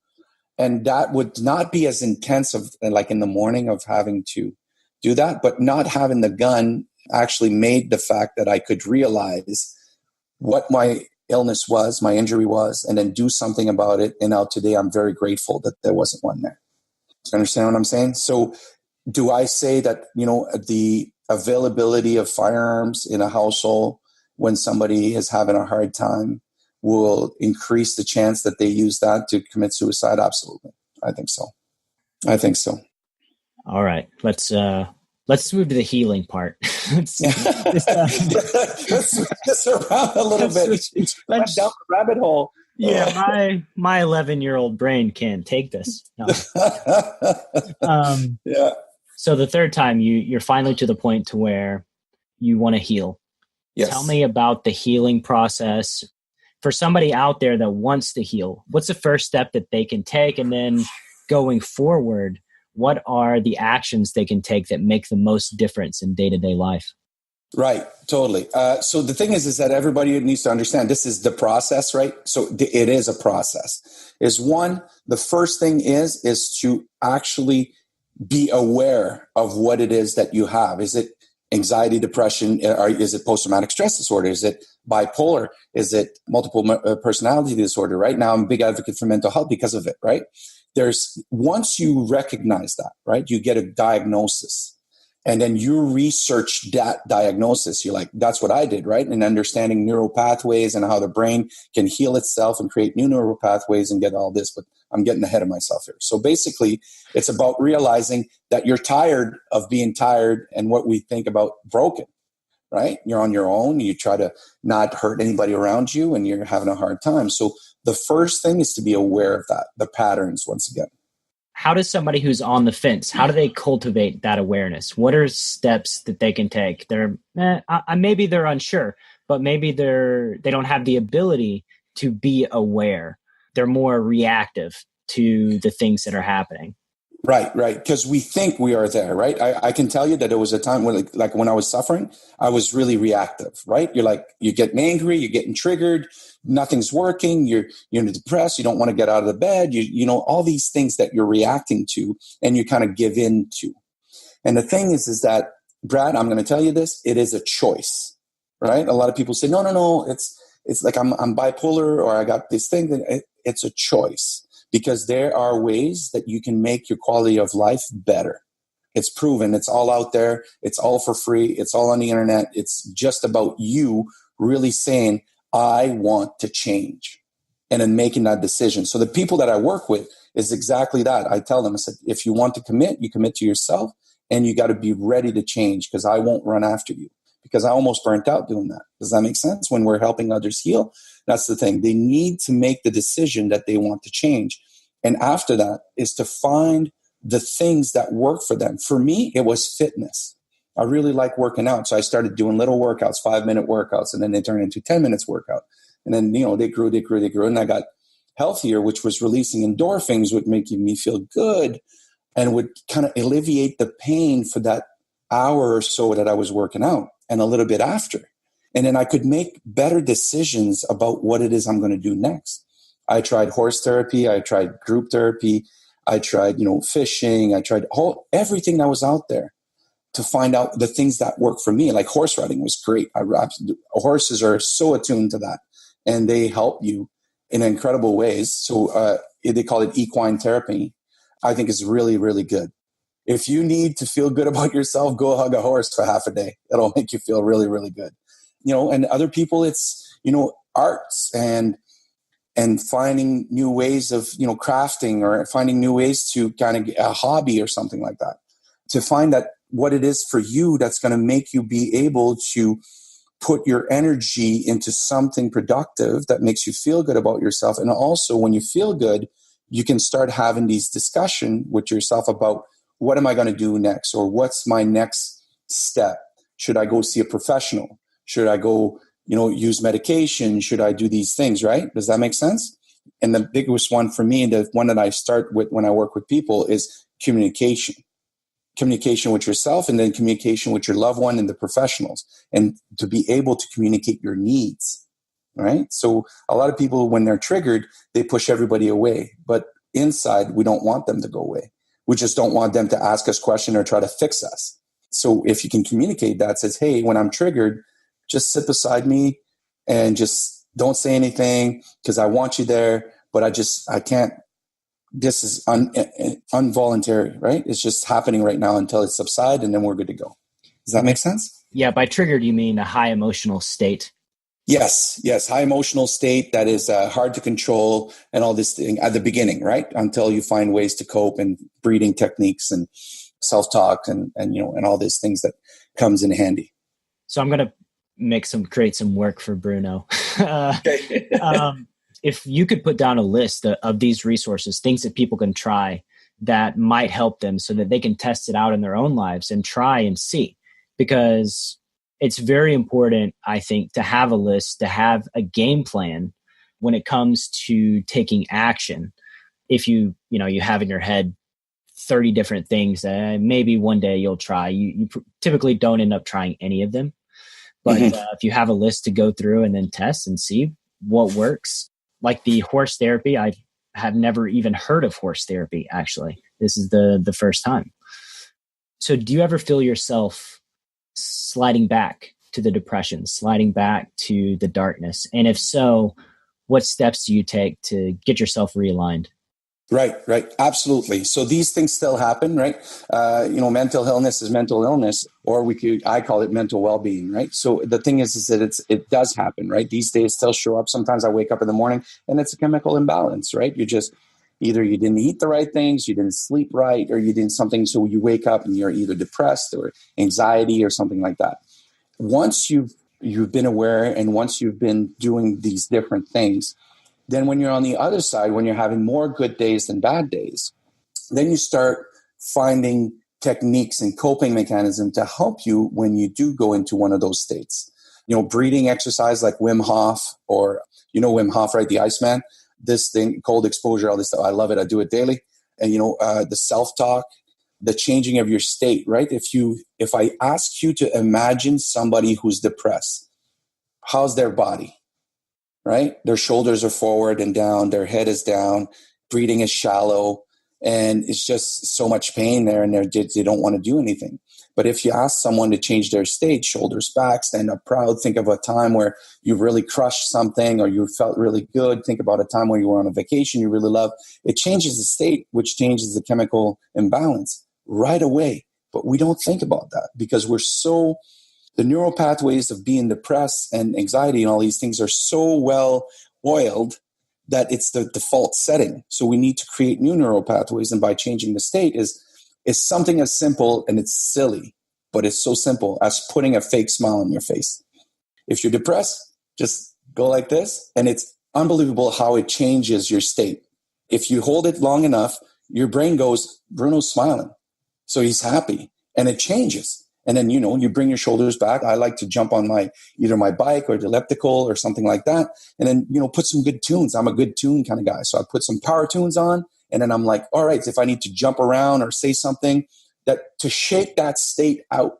And that would not be as intense like in the morning of having to do that, but not having the gun actually made the fact that I could realize what my illness was, my injury was, and then do something about it. And now today I'm very grateful that there wasn't one there. Do you understand what I'm saying? So do I say that, the availability of firearms in a household when somebody is having a hard time will increase the chance that they use that to commit suicide? Absolutely. I think so. All right. Let's move to the healing part. let's switch this around a little bit. Went down the rabbit hole. Yeah, my 11-year-old brain can't take this. No. Yeah. So the third time, you're finally to the point to where you want to heal. Yes. Tell me about the healing process for somebody out there that wants to heal. What's the first step that they can take? And then going forward, what are the actions they can take that make the most difference in day-to-day life? Right. Totally. So the thing is that everybody needs to understand this is the process, right? So it is a process. The first thing is to actually be aware of what it is that you have. Is it anxiety, depression? Or is it post-traumatic stress disorder? Is it bipolar? Is it multiple personality disorder? Right now, I'm a big advocate for mental health because of it, right? Once you recognize that, right, you get a diagnosis. And then you research that diagnosis. You're like, that's what I did, right? And understanding neural pathways and how the brain can heal itself and create new neural pathways and get all this. But I'm getting ahead of myself here. So basically, it's about realizing that you're tired of being tired and what we think about broken, right? You're on your own. You try to not hurt anybody around you and you're having a hard time. So the first thing is to be aware of that, the patterns once again. How does somebody who's on the fence, how do they cultivate that awareness? What are steps that they can take? Maybe they're unsure, but maybe they don't have the ability to be aware. They're more reactive to the things that are happening. Right. Because we think we are there, right? I can tell you that there was a time when, like when I was suffering, I was really reactive, right? You're getting angry, you're getting triggered, nothing's working, you're depressed, you don't want to get out of the bed, you know, all these things that you're reacting to and you kind of give in to. And the thing is that, Brad, I'm going to tell you this, it is a choice, right? A lot of people say, no, it's like I'm bipolar or I got this thing. It's a choice. Because there are ways that you can make your quality of life better. It's proven. It's all out there. It's all for free. It's all on the internet. It's just about you really saying, I want to change, and then making that decision. So the people that I work with is exactly that. I tell them, I said, if you want to commit, you commit to yourself, and you got to be ready to change because I won't run after you. Because I almost burnt out doing that. Does that make sense? When we're helping others heal, that's the thing. They need to make the decision that they want to change. And after that is to find the things that work for them. For me, it was fitness. I really like working out. So I started doing little workouts, 5-minute workouts, and then they turned into 10 minutes workout. And then, you know, they grew. And I got healthier, which was releasing endorphins, would make me feel good and would kind of alleviate the pain for that hour or so that I was working out and a little bit after. And then I could make better decisions about what it is I'm going to do next. I tried horse therapy. I tried group therapy. I tried, fishing. I tried everything that was out there to find out the things that work for me. Like horse riding was great. Horses are so attuned to that and they help you in incredible ways. So they call it equine therapy. I think is really, really good. If you need to feel good about yourself, go hug a horse for half a day. It'll make you feel really, really good. And other people, it's, arts and finding new ways of, crafting or finding new ways to kind of get a hobby or something like that. To find that what it is for you that's going to make you be able to put your energy into something productive that makes you feel good about yourself. And also when you feel good, you can start having these discussions with yourself about what am I going to do next? Or what's my next step? Should I go see a professional? Should I go, use medication? Should I do these things, right? Does that make sense? And the biggest one for me, the one that I start with when I work with people is communication. Communication with yourself and then communication with your loved one and the professionals. And to be able to communicate your needs, right? So a lot of people, when they're triggered, they push everybody away. But inside, we don't want them to go away. We just don't want them to ask us questions or try to fix us. So if you can communicate that, says, hey, when I'm triggered, just sit beside me and just don't say anything because I want you there, but I can't. This is involuntary, right? It's just happening right now until it subsides and then we're good to go. Does that make sense? Yeah, by triggered, you mean a high emotional state. Yes. High emotional state that is hard to control and all this thing at the beginning, right? Until you find ways to cope and breathing techniques and self-talk and all these things that comes in handy. So I'm going to create some work for Bruno. Okay. If you could put down a list of these resources, things that people can try that might help them so that they can test it out in their own lives and try and see, because it's very important, I think, to have a list, to have a game plan when it comes to taking action. If you have in your head 30 different things that maybe one day you'll try, you typically don't end up trying any of them. But if you have a list to go through and then test and see what works, like the horse therapy, I have never even heard of horse therapy, actually. This is the first time. So do you ever feel yourself sliding back to the depression, sliding back to the darkness? And if so, what steps do you take to get yourself realigned? Right. Absolutely. So these things still happen, right? Mental illness is mental illness, or I call it mental well-being, right? So the thing is that it does happen, right? These days still show up. Sometimes I wake up in the morning and it's a chemical imbalance, right? Either you didn't eat the right things, you didn't sleep right, or you didn't something. So you wake up and you're either depressed or anxiety or something like that. Once you've been aware and once you've been doing these different things, then when you're on the other side, when you're having more good days than bad days, then you start finding techniques and coping mechanisms to help you when you do go into one of those states. Breathing exercise like Wim Hof, or Wim Hof, right? The Iceman. This thing, cold exposure, all this stuff. I love it. I do it daily. And the self-talk, the changing of your state, right? If I ask you to imagine somebody who's depressed, how's their body? Right? Their shoulders are forward and down. Their head is down. Breathing is shallow. And it's just so much pain there. And they don't want to do anything. But if you ask someone to change their state, shoulders back, stand up proud, think of a time where you really crushed something or you felt really good. Think about a time when you were on a vacation you really loved. It changes the state, which changes the chemical imbalance right away. But we don't think about that because the neural pathways of being depressed and anxiety and all these things are so well oiled that it's the default setting. So we need to create new neural pathways. And by changing the state is something as simple, and it's silly, but it's so simple as putting a fake smile on your face. If you're depressed, just go like this. And it's unbelievable how it changes your state. If you hold it long enough, your brain goes, Bruno's smiling. So he's happy, and it changes. And then, you bring your shoulders back. I like to jump on either my bike or the elliptical or something like that. And then, put some good tunes. I'm a good tune kind of guy. So I put some power tunes on, and then I'm like, all right, if I need to jump around or say something to shake that state out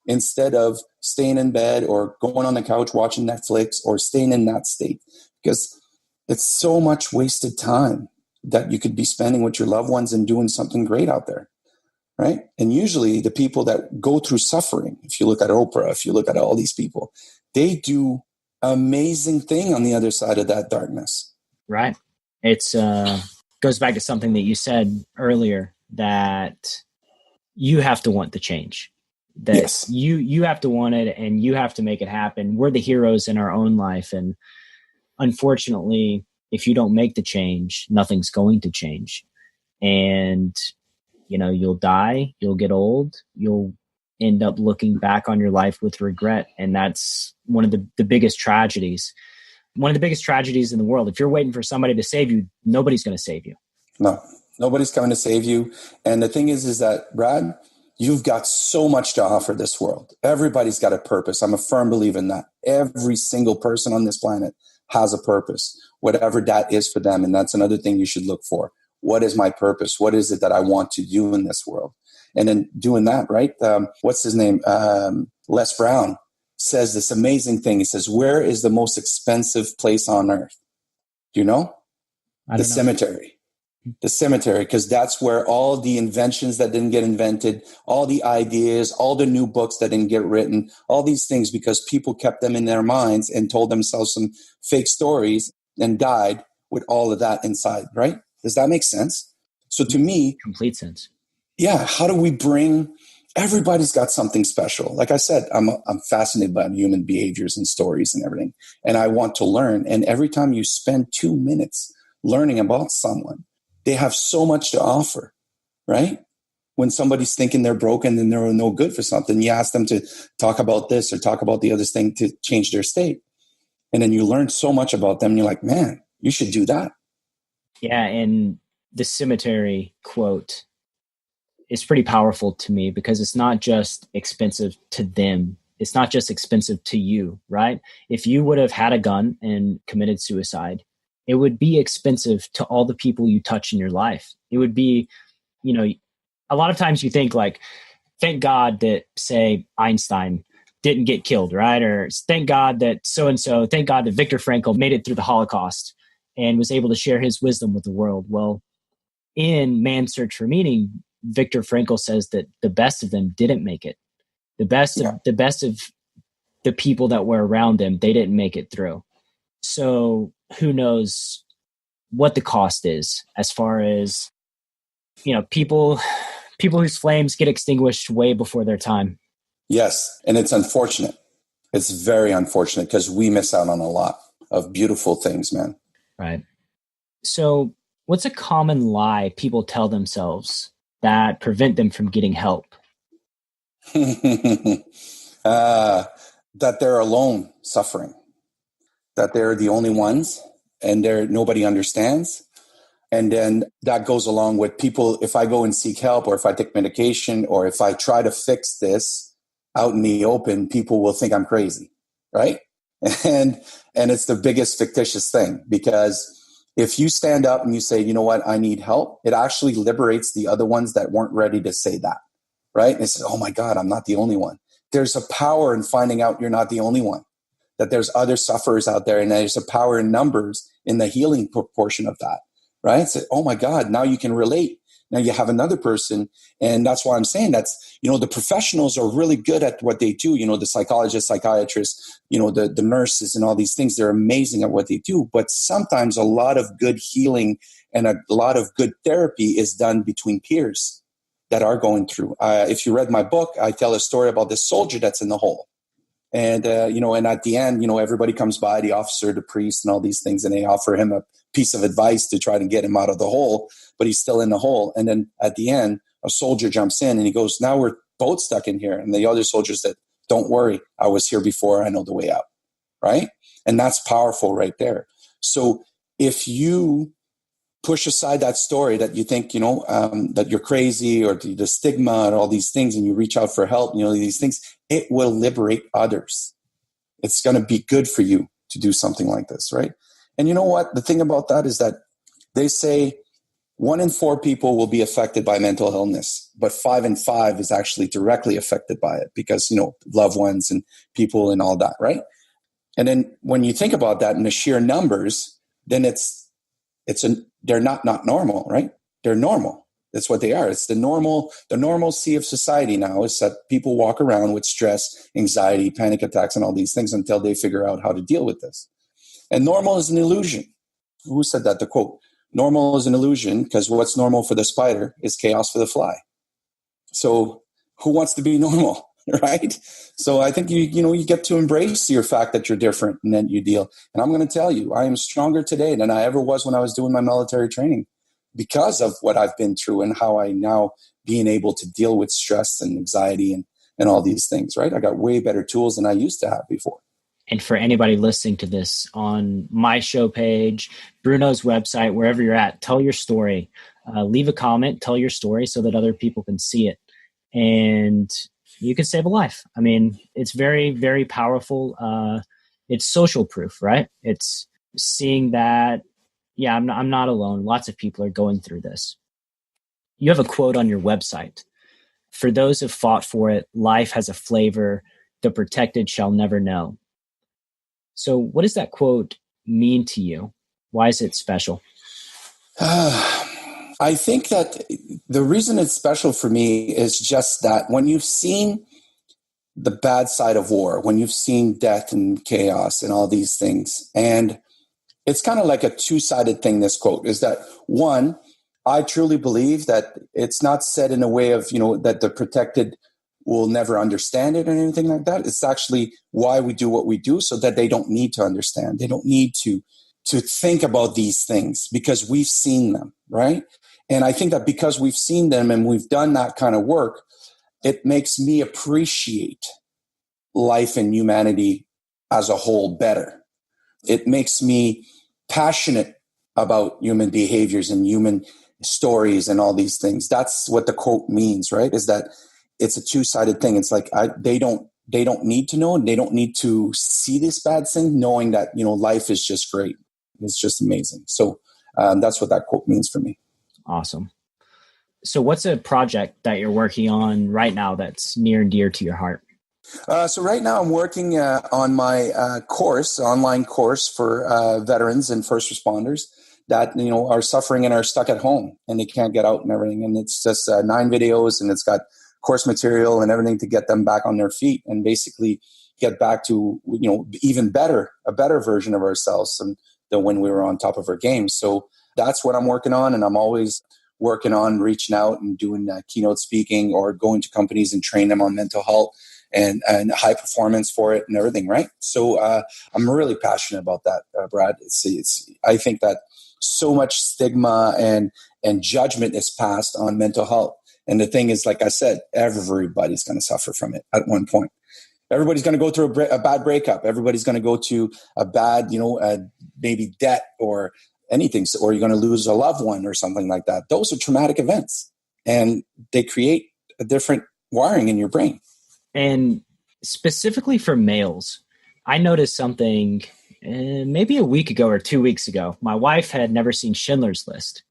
instead of staying in bed or going on the couch watching Netflix or staying in that state, because it's so much wasted time that you could be spending with your loved ones and doing something great out there. Right. And usually the people that go through suffering, if you look at Oprah, if you look at all these people, they do amazing thing on the other side of that darkness. Right. It's goes back to something that you said earlier, that you have to want the change, that yes. you have to want it and you have to make it happen. We're the heroes in our own life. And unfortunately, if you don't make the change, nothing's going to change. And you'll die, you'll get old, you'll end up looking back on your life with regret. And that's one of the biggest tragedies. One of the biggest tragedies in the world. If you're waiting for somebody to save you, nobody's going to save you. No, nobody's coming to save you. And the thing is that, Brad, you've got so much to offer this world. Everybody's got a purpose. I'm a firm believer in that. Every single person on this planet has a purpose, whatever that is for them. And that's another thing you should look for. What is my purpose? What is it that I want to do in this world? And then doing that, right? What's his name? Les Brown says this amazing thing. He says, where is the most expensive place on earth? Do you know? The cemetery. The cemetery, because that's where all the inventions that didn't get invented, all the ideas, all the new books that didn't get written, all these things, because people kept them in their minds and told themselves some fake stories and died with all of that inside, right? Does that make sense? So to me, complete sense. Yeah. How do we bring Everybody's got something special. Like I said, I'm fascinated by human behaviors and stories and everything. And I want to learn. And every time you spend 2 minutes learning about someone, they have so much to offer, right? When somebody's thinking they're broken and they're no good for something, you ask them to talk about this or talk about the other thing to change their state. And then you learn so much about them. And you're like, man, you should do that. Yeah. And the cemetery quote is pretty powerful to me because it's not just expensive to them. It's not just expensive to you, right? If you would have had a gun and committed suicide, it would be expensive to all the people you touch in your life. It would be, a lot of times you think like, thank God that, say, Einstein didn't get killed, right? Or thank God that so-and-so, thank God that Viktor Frankl made it through the Holocaust and was able to share his wisdom with the world. Well, in Man's Search for Meaning, Viktor Frankl says that the best of them didn't make it. The best of the people that were around them, they didn't make it through. So who knows what the cost is as far as, people whose flames get extinguished way before their time. Yes. And it's unfortunate. It's very unfortunate because we miss out on a lot of beautiful things, man. Right. So what's a common lie people tell themselves that prevent them from getting help? That they're alone suffering, that they're the only ones and nobody understands. And then that goes along with people, if I go and seek help or if I take medication or if I try to fix this out in the open, people will think I'm crazy, right? And it's the biggest fictitious thing because if you stand up and you say, you know what, I need help, it actually liberates the other ones that weren't ready to say that, right? And it says, oh my God, I'm not the only one. There's a power in finding out you're not the only one, that there's other sufferers out there, and there's a power in numbers in the healing proportion of that, right? So, oh my God, now you can relate. Now you have another person. And that's why I'm saying that's, the professionals are really good at what they do. The psychologists, psychiatrists, the nurses and all these things, they're amazing at what they do. But sometimes a lot of good healing and a lot of good therapy is done between peers that are going through. If you read my book, I tell a story about this soldier that's in the hole. And, and at the end, everybody comes by, the officer, the priest, and all these things, and they offer him a piece of advice to try to get him out of the hole, but he's still in the hole. And then at the end, a soldier jumps in and he goes, now we're both stuck in here. And the other soldier said, don't worry, I was here before, I know the way out, right? And that's powerful right there. So if you push aside that story that you think, that you're crazy or the stigma and all these things, and you reach out for help, these things, it will liberate others. It's going to be good for you to do something like this, right? And you know what? The thing about that is that they say 1 in 4 people will be affected by mental illness, but 5 in 5 is actually directly affected by it because, loved ones and people and all that, right? And then when you think about that in the sheer numbers, then they're not normal, right? They're normal. That's what they are. It's the normalcy of society now is that people walk around with stress, anxiety, panic attacks, and all these things until they figure out how to deal with this. And normal is an illusion. Who said that? The quote, normal is an illusion because what's normal for the spider is chaos for the fly. So who wants to be normal, right? So I think you get to embrace your fact that you're different and then you deal. And I'm going to tell you, I am stronger today than I ever was when I was doing my military training because of what I've been through and how I now being able to deal with stress and anxiety and all these things, right? I got way better tools than I used to have before. And for anybody listening to this on my show page, Bruno's website, wherever you're at, tell your story. Leave a comment, tell your story so that other people can see it. And you can save a life. I mean, it's very, very powerful. It's social proof, right? It's seeing that, yeah, I'm not alone. Lots of people are going through this. You have a quote on your website. For those who fought for it, life has a flavor the protected shall never know. So what does that quote mean to you? Why is it special? I think that the reason it's special for me is just that when you've seen the bad side of war, when you've seen death and chaos and all these things, and it's kind of like a two-sided thing, this quote, is that one, I truly believe that it's not said in a way of, that the protected will never understand it or anything like that. It's actually why we do what we do, so that they don't need to understand. They don't need to think about these things because we've seen them, right? And I think that because we've seen them and we've done that kind of work, it makes me appreciate life and humanity as a whole better. It makes me passionate about human behaviors and human stories and all these things. That's what the quote means, right? Is that it's a two-sided thing. It's like they don't need to know, and they don't need to see this bad thing, knowing that, you know, life is just great. It's just amazing. So that's what that quote means for me. Awesome. So what's a project that you're working on right now that's near and dear to your heart? So right now I'm working on my online course for veterans and first responders that, you know, are suffering and are stuck at home and they can't get out and everything. And it's just 9 videos, and it's got course material and everything to get them back on their feet and basically get back to, you know, even better, a better version of ourselves than when we were on top of our game. So that's what I'm working on. And I'm always working on reaching out and doing keynote speaking or going to companies and train them on mental health and high performance for it and everything. Right. So I'm really passionate about that, Brad. I think that so much stigma and judgment is passed on mental health. And the thing is, like I said, everybody's going to suffer from it at one point. Everybody's going to go through a bad breakup. Everybody's going to go to a bad, maybe debt or anything, or you're going to lose a loved one or something like that. Those are traumatic events, and they create a different wiring in your brain. And specifically for males, I noticed something maybe a week ago or 2 weeks ago. My wife had never seen Schindler's List.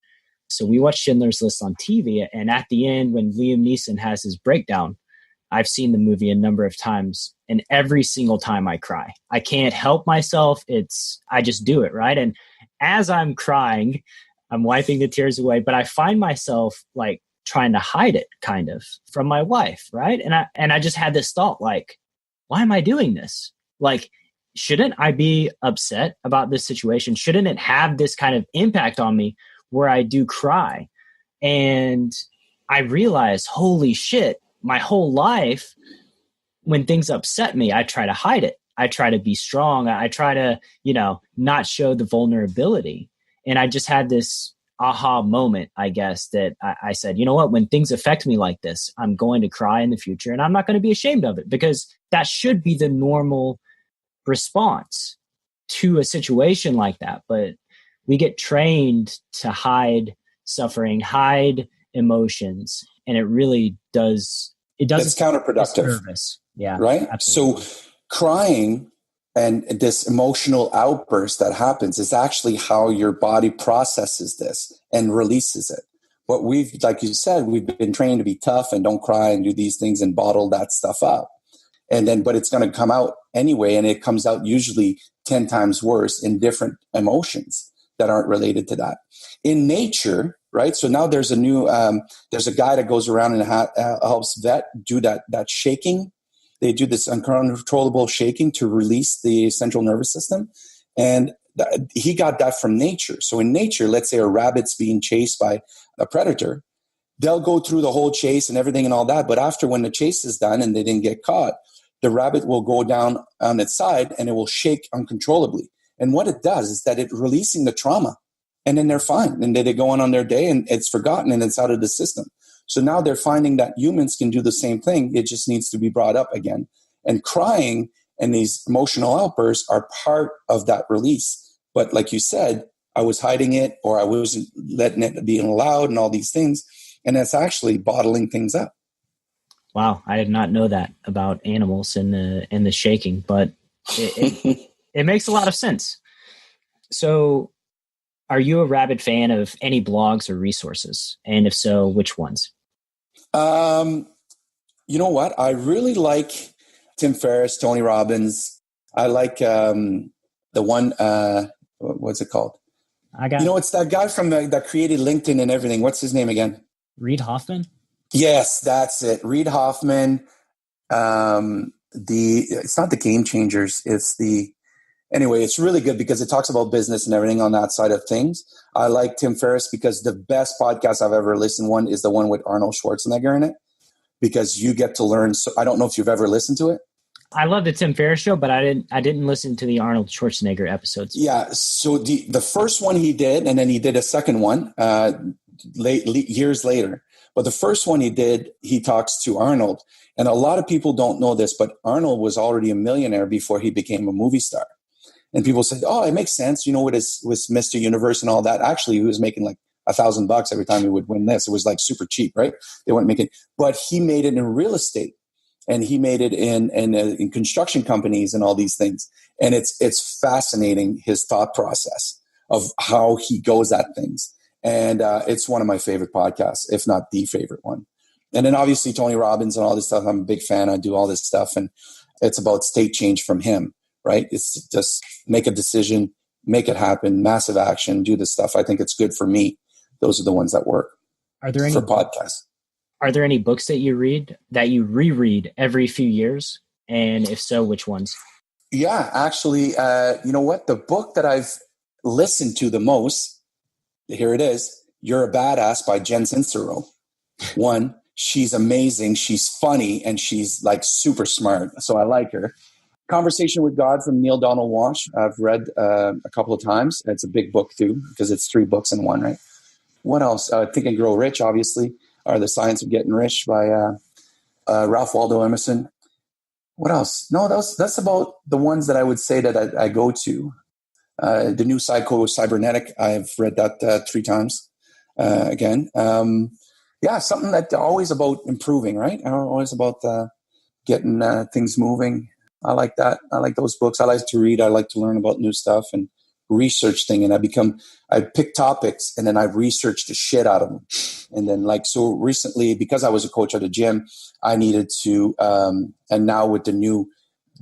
So we watched Schindler's List on TV, and at the end, when Liam Neeson has his breakdown, I've seen the movie a number of times, and every single time I cry. I can't help myself. I just do it, right? And as I'm crying, I'm wiping the tears away, but I find myself like trying to hide it kind of from my wife, right? And I just had this thought, like, why am I doing this? Like, shouldn't I be upset about this situation? Shouldn't it have this kind of impact on me where I do cry? And I realized, holy shit, my whole life, when things upset me, I try to hide it. I try to be strong. I try to, not show the vulnerability. And I just had this aha moment, I guess, that I said, you know what, when things affect me like this, I'm going to cry in the future, and I'm not going to be ashamed of it, because that should be the normal response to a situation like that. But we get trained to hide suffering, hide emotions, and it really does. It does. It's counterproductive. Yeah. Right. Absolutely. So crying and this emotional outburst that happens is actually how your body processes this and releases it. But like you said, we've been trained to be tough and don't cry and do these things and bottle that stuff up. But it's going to come out anyway. And it comes out usually 10 times worse in different emotions that aren't related to that. In nature, right? So now there's there's a guy that goes around and helps vet do that shaking. They do this uncontrollable shaking to release the central nervous system. And he got that from nature. So in nature, let's say a rabbit's being chased by a predator, they'll go through the whole chase and everything and all that. But after, when the chase is done and they didn't get caught, the rabbit will go down on its side and it will shake uncontrollably. And what it does is that it's releasing the trauma, and then they're fine. And they go on their day, and it's forgotten and it's out of the system. So now they're finding that humans can do the same thing. It just needs to be brought up again. And crying and these emotional outbursts are part of that release. But like you said, I was hiding it, or I wasn't letting it be allowed, and all these things. And that's actually bottling things up. Wow. I did not know that about animals and the shaking, but it makes a lot of sense. So are you a rabid fan of any blogs or resources? And if so, which ones? You know what? I really like Tim Ferriss, Tony Robbins. I like the one, what's it called? It's that guy from that created LinkedIn and everything. What's his name again? Reid Hoffman? Yes, that's it. Reid Hoffman. It's not the Game Changers. Anyway, it's really good because it talks about business and everything on that side of things. I like Tim Ferriss because the best podcast I've ever listened to is the one with Arnold Schwarzenegger in it. because you get to learn. So I don't know if you've ever listened to it. I love the Tim Ferriss show, but I didn't listen to the Arnold Schwarzenegger episodes. Yeah. So the first one he did, and then he did a second one years later. But the first one he did, he talks to Arnold. And a lot of people don't know this, but Arnold was already a millionaire before he became a movie star. And people say, oh, it makes sense, with Mr. Universe and all that. Actually, he was making like $1,000 every time he would win this. It was like super cheap, right? They weren't making, but he made it in real estate. And he made it in construction companies and all these things. And it's fascinating, his thought process of how he goes at things. And it's one of my favorite podcasts, if not the favorite one. And then obviously Tony Robbins and all this stuff. I'm a big fan. I do all this stuff. And it's about state change from him, right? It's just make a decision, make it happen, massive action, do this stuff. I think it's good for me. Those are the ones that work. Are there any for podcasts? Are there any books that you read that you reread every few years? And if so, which ones? Yeah, actually, you know what? The book that I've listened to the most, here it is, You're a Badass by Jen Sincero. One, she's amazing. She's funny and she's like super smart. So I like her. Conversation with God from Neil Donald Walsh. I've read a couple of times. It's a big book too, because it's 3 books in one, right? What else? Think and Grow Rich, obviously. Or The Science of Getting Rich by Ralph Waldo Emerson. What else? No, that's about the ones that I would say that I go to. The New Psycho Cybernetic, I've read that 3 times again. Yeah, something that always about improving, right? Always about getting things moving. I like that. I like those books. I like to read. I like to learn about new stuff and research thing. And I pick topics and then I research the shit out of them. And then so recently, because I was a coach at a gym, I needed to, and now with the new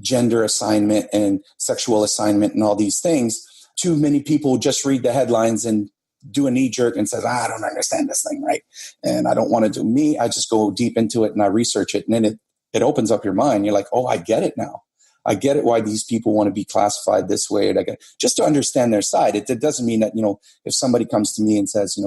gender assignment and sexual assignment and all these things, too many people just read the headlines and do a knee jerk and says, I don't understand this thing, right? And I don't want to do me. I just go deep into it and I research it. And then it opens up your mind. You're like, oh, I get it now. I get it why these people want to be classified this way. Just to understand their side. It doesn't mean that, if somebody comes to me and says,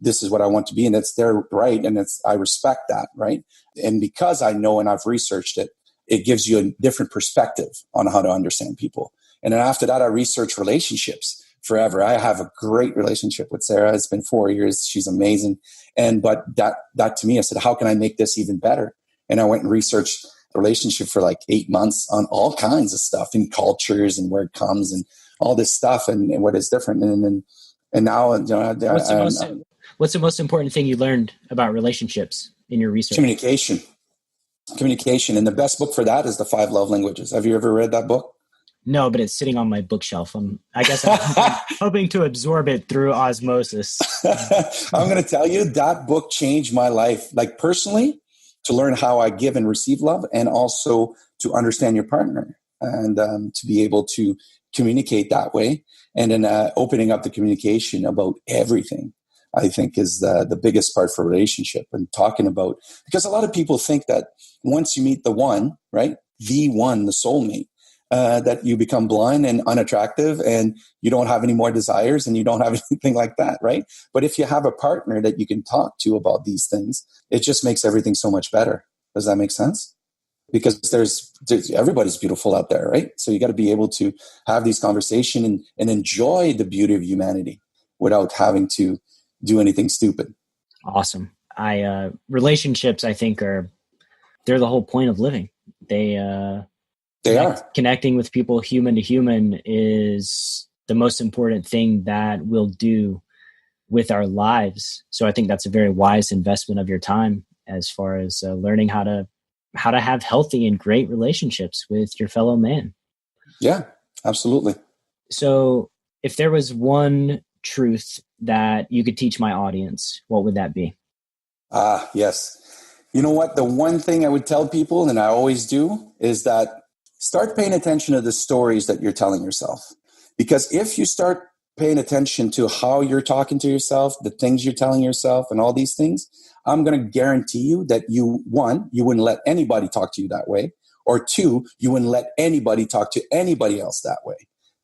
this is what I want to be, and it's their right, and I respect that, right? And because I know and I've researched it, it gives you a different perspective on how to understand people. And then after that, I research relationships forever. I have a great relationship with Sarah. It's been 4 years. She's amazing. But that to me, I said, how can I make this even better? And I went and researched relationship for 8 months on all kinds of stuff in cultures and where it comes and all this stuff and what is different. And now, what's the most important thing you learned about relationships in your research? Communication. And the best book for that is The 5 Love Languages. Have you ever read that book? No, but it's sitting on my bookshelf. I guess I'm hoping to absorb it through osmosis. I'm going to tell you, that book changed my life. Personally, to learn how I give and receive love, and also to understand your partner and to be able to communicate that way. And then opening up the communication about everything, I think is the biggest part for a relationship, and talking about, because a lot of people think that once you meet the one, right? The one, the soulmate, that you become blind and unattractive and you don't have any more desires and you don't have anything like that, right? But if you have a partner that you can talk to about these things, it just makes everything so much better. Does that make sense? Because there's everybody's beautiful out there, right? So you got to be able to have these conversations and enjoy the beauty of humanity without having to do anything stupid. Awesome. Relationships, I think, they're the whole point of living. They are. Connecting with people human to human is the most important thing that we'll do with our lives. So I think that's a very wise investment of your time as far as learning how to have healthy and great relationships with your fellow man. Yeah, absolutely. So if there was one truth that you could teach my audience, what would that be? Yes. You know what? The one thing I would tell people, and I always do, is that start paying attention to the stories that you're telling yourself. Because if you start paying attention to how you're talking to yourself, the things you're telling yourself and all these things, I'm going to guarantee you that you wouldn't let anybody talk to you that way. Or 2, you wouldn't let anybody talk to anybody else that way.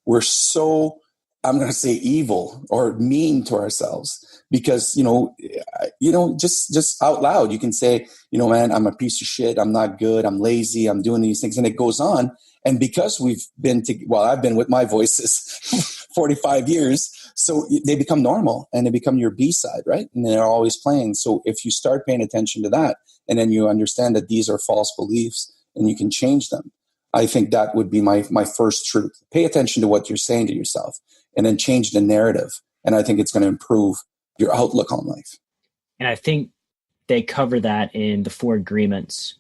We're so I'm going to say evil or mean to ourselves because, just out loud, you can say, man, I'm a piece of shit. I'm not good. I'm lazy. I'm doing these things. And it goes on. And because I've been with my voices 45 years, so they become normal and they become your B-side, right? And they're always playing. So if you start paying attention to that, and then you understand that these are false beliefs and you can change them, I think that would be my first truth. Pay attention to what you're saying to yourself and then change the narrative. And I think it's going to improve your outlook on life. And I think they cover that in the 4 agreements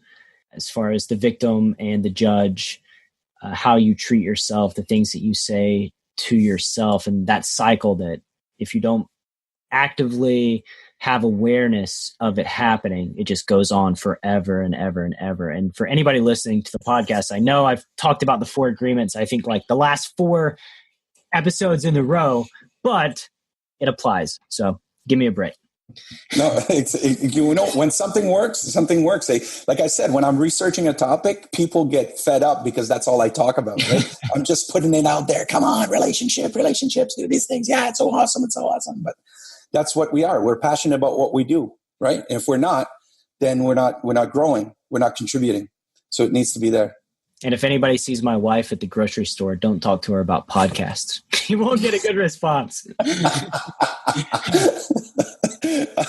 as far as the victim and the judge, how you treat yourself, the things that you say to yourself, and that cycle that if you don't actively have awareness of it happening, it just goes on forever and ever and ever. And for anybody listening to the podcast, I know I've talked about the 4 agreements, I think like the last 4 episodes in a row, but it applies. So give me a break. No, when something works. Like I said, when I'm researching a topic, people get fed up because that's all I talk about, right? I'm just putting it out there. Come on, relationships, do these things. Yeah, it's so awesome. But that's what we are. We're passionate about what we do, right? And if we're not, then we're not growing. We're not contributing. So it needs to be there. And if anybody sees my wife at the grocery store, don't talk to her about podcasts. You won't get a good response.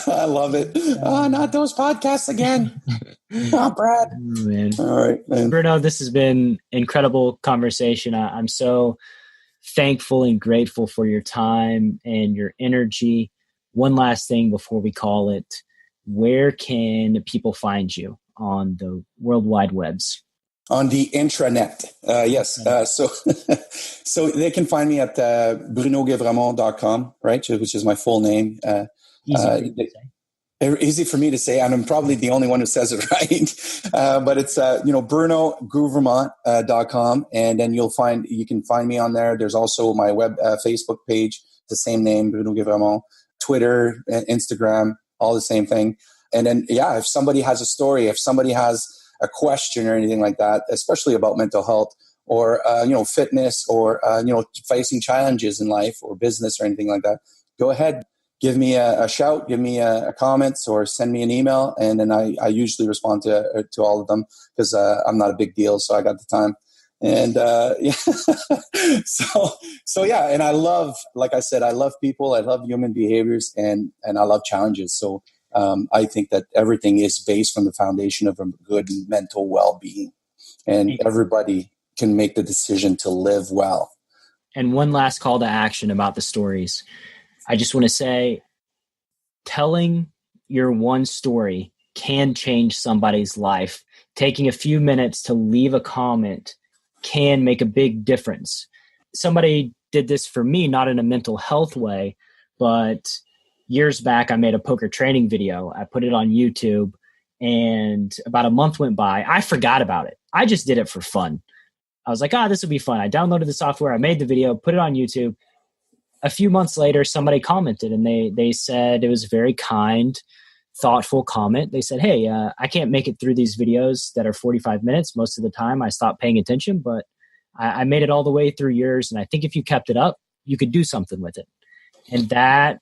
I love it. Oh, not those podcasts again. Oh, Brad. Oh, man. All right, man. Bruno, this has been incredible conversation. I'm so thankful and grateful for your time and your energy. One last thing before we call it. Where can people find you on the World Wide Webs? On the intranet. Yes. So they can find me at brunoguevremont.com, right? Which is my full name. Easy for me to say, and I'm probably the only one who says it right. But it's, brunoguevremont.com. And then you can find me on there. There's also my web Facebook page, the same name, Bruno Guevremont, Twitter, Instagram, all the same thing. And then, if somebody has a story, if somebody has a question or anything like that, especially about mental health or, fitness or, facing challenges in life or business or anything like that, go ahead, give me a shout, give me a comment or send me an email. And then I usually respond to all of them because I'm not a big deal. So I got the time. And, and I love, like I said, I love people. I love human behaviors and I love challenges. So, I think that everything is based on the foundation of a good mental well-being, and everybody can make the decision to live well. And one last call to action about the stories. I just want to say, telling your one story can change somebody's life. Taking a few minutes to leave a comment can make a big difference. Somebody did this for me, not in a mental health way, but years back, I made a poker training video. I put it on YouTube, and about a month went by. I forgot about it. I just did it for fun. I was like, this will be fun. I downloaded the software. I made the video, put it on YouTube. A few months later, somebody commented, and they said it was a very kind, thoughtful comment. They said, hey, I can't make it through these videos that are 45 minutes. Most of the time, I stopped paying attention, but I made it all the way through yours, and I think if you kept it up, you could do something with it. And that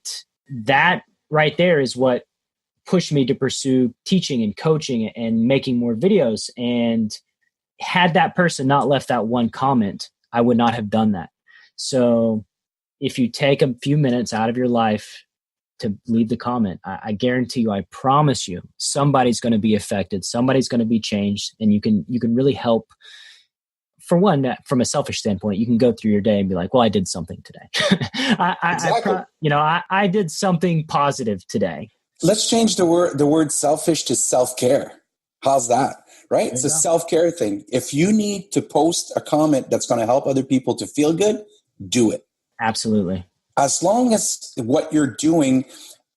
right there is what pushed me to pursue teaching and coaching and making more videos. And had that person not left that one comment, I would not have done that. So if you take a few minutes out of your life to leave the comment, I guarantee you, I promise you, somebody's going to be affected. Somebody's going to be changed. And you can really help. For one, from a selfish standpoint, you can go through your day and be like, well, I did something today. I did something positive today. Let's change the word selfish to self-care. How's that? Right? It's a self-care thing. If you need to post a comment that's going to help other people to feel good, do it. Absolutely. As long as what you're doing,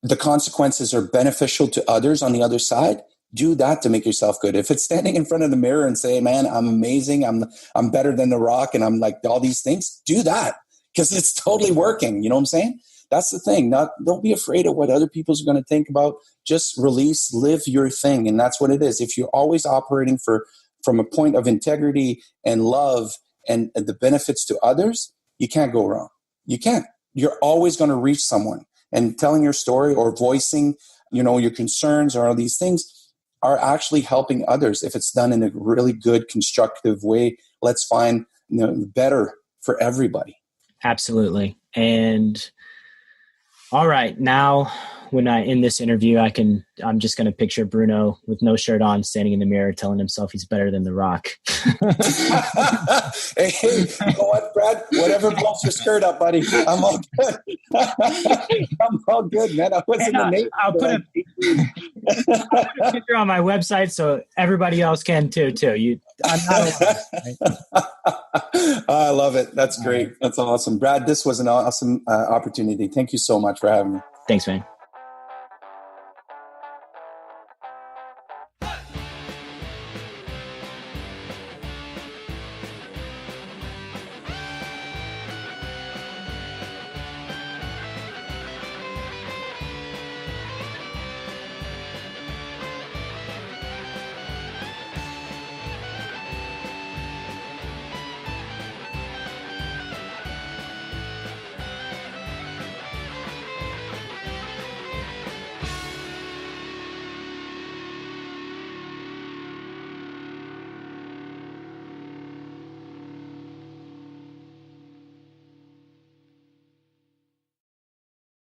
the consequences are beneficial to others on the other side, do that to make yourself good. If it's standing in front of the mirror and say, man, I'm amazing, I'm better than The Rock, and I'm like all these things, do that because it's totally working. You know what I'm saying? That's the thing. Don't be afraid of what other people are going to think about. Just release, live your thing. And that's what it is. If you're always operating from a point of integrity and love and the benefits to others, you can't go wrong. You can't. You're always going to reach someone, and telling your story or voicing, your concerns or all these things are actually helping others. If it's done in a really good, constructive way, let's find better for everybody. Absolutely. And all right, now when I end this interview, I'm just going to picture Bruno with no shirt on, standing in the mirror, telling himself he's better than The Rock. Hey, you know what, Brad? Whatever pulls your skirt up, buddy. I'm all good. I'm all good, man. I was in the Navy. I'll put a picture on my website so everybody else can too. I'm not alone, right? I love it. That's great. That's awesome. Brad, this was an awesome opportunity. Thank you so much for having me. Thanks, man.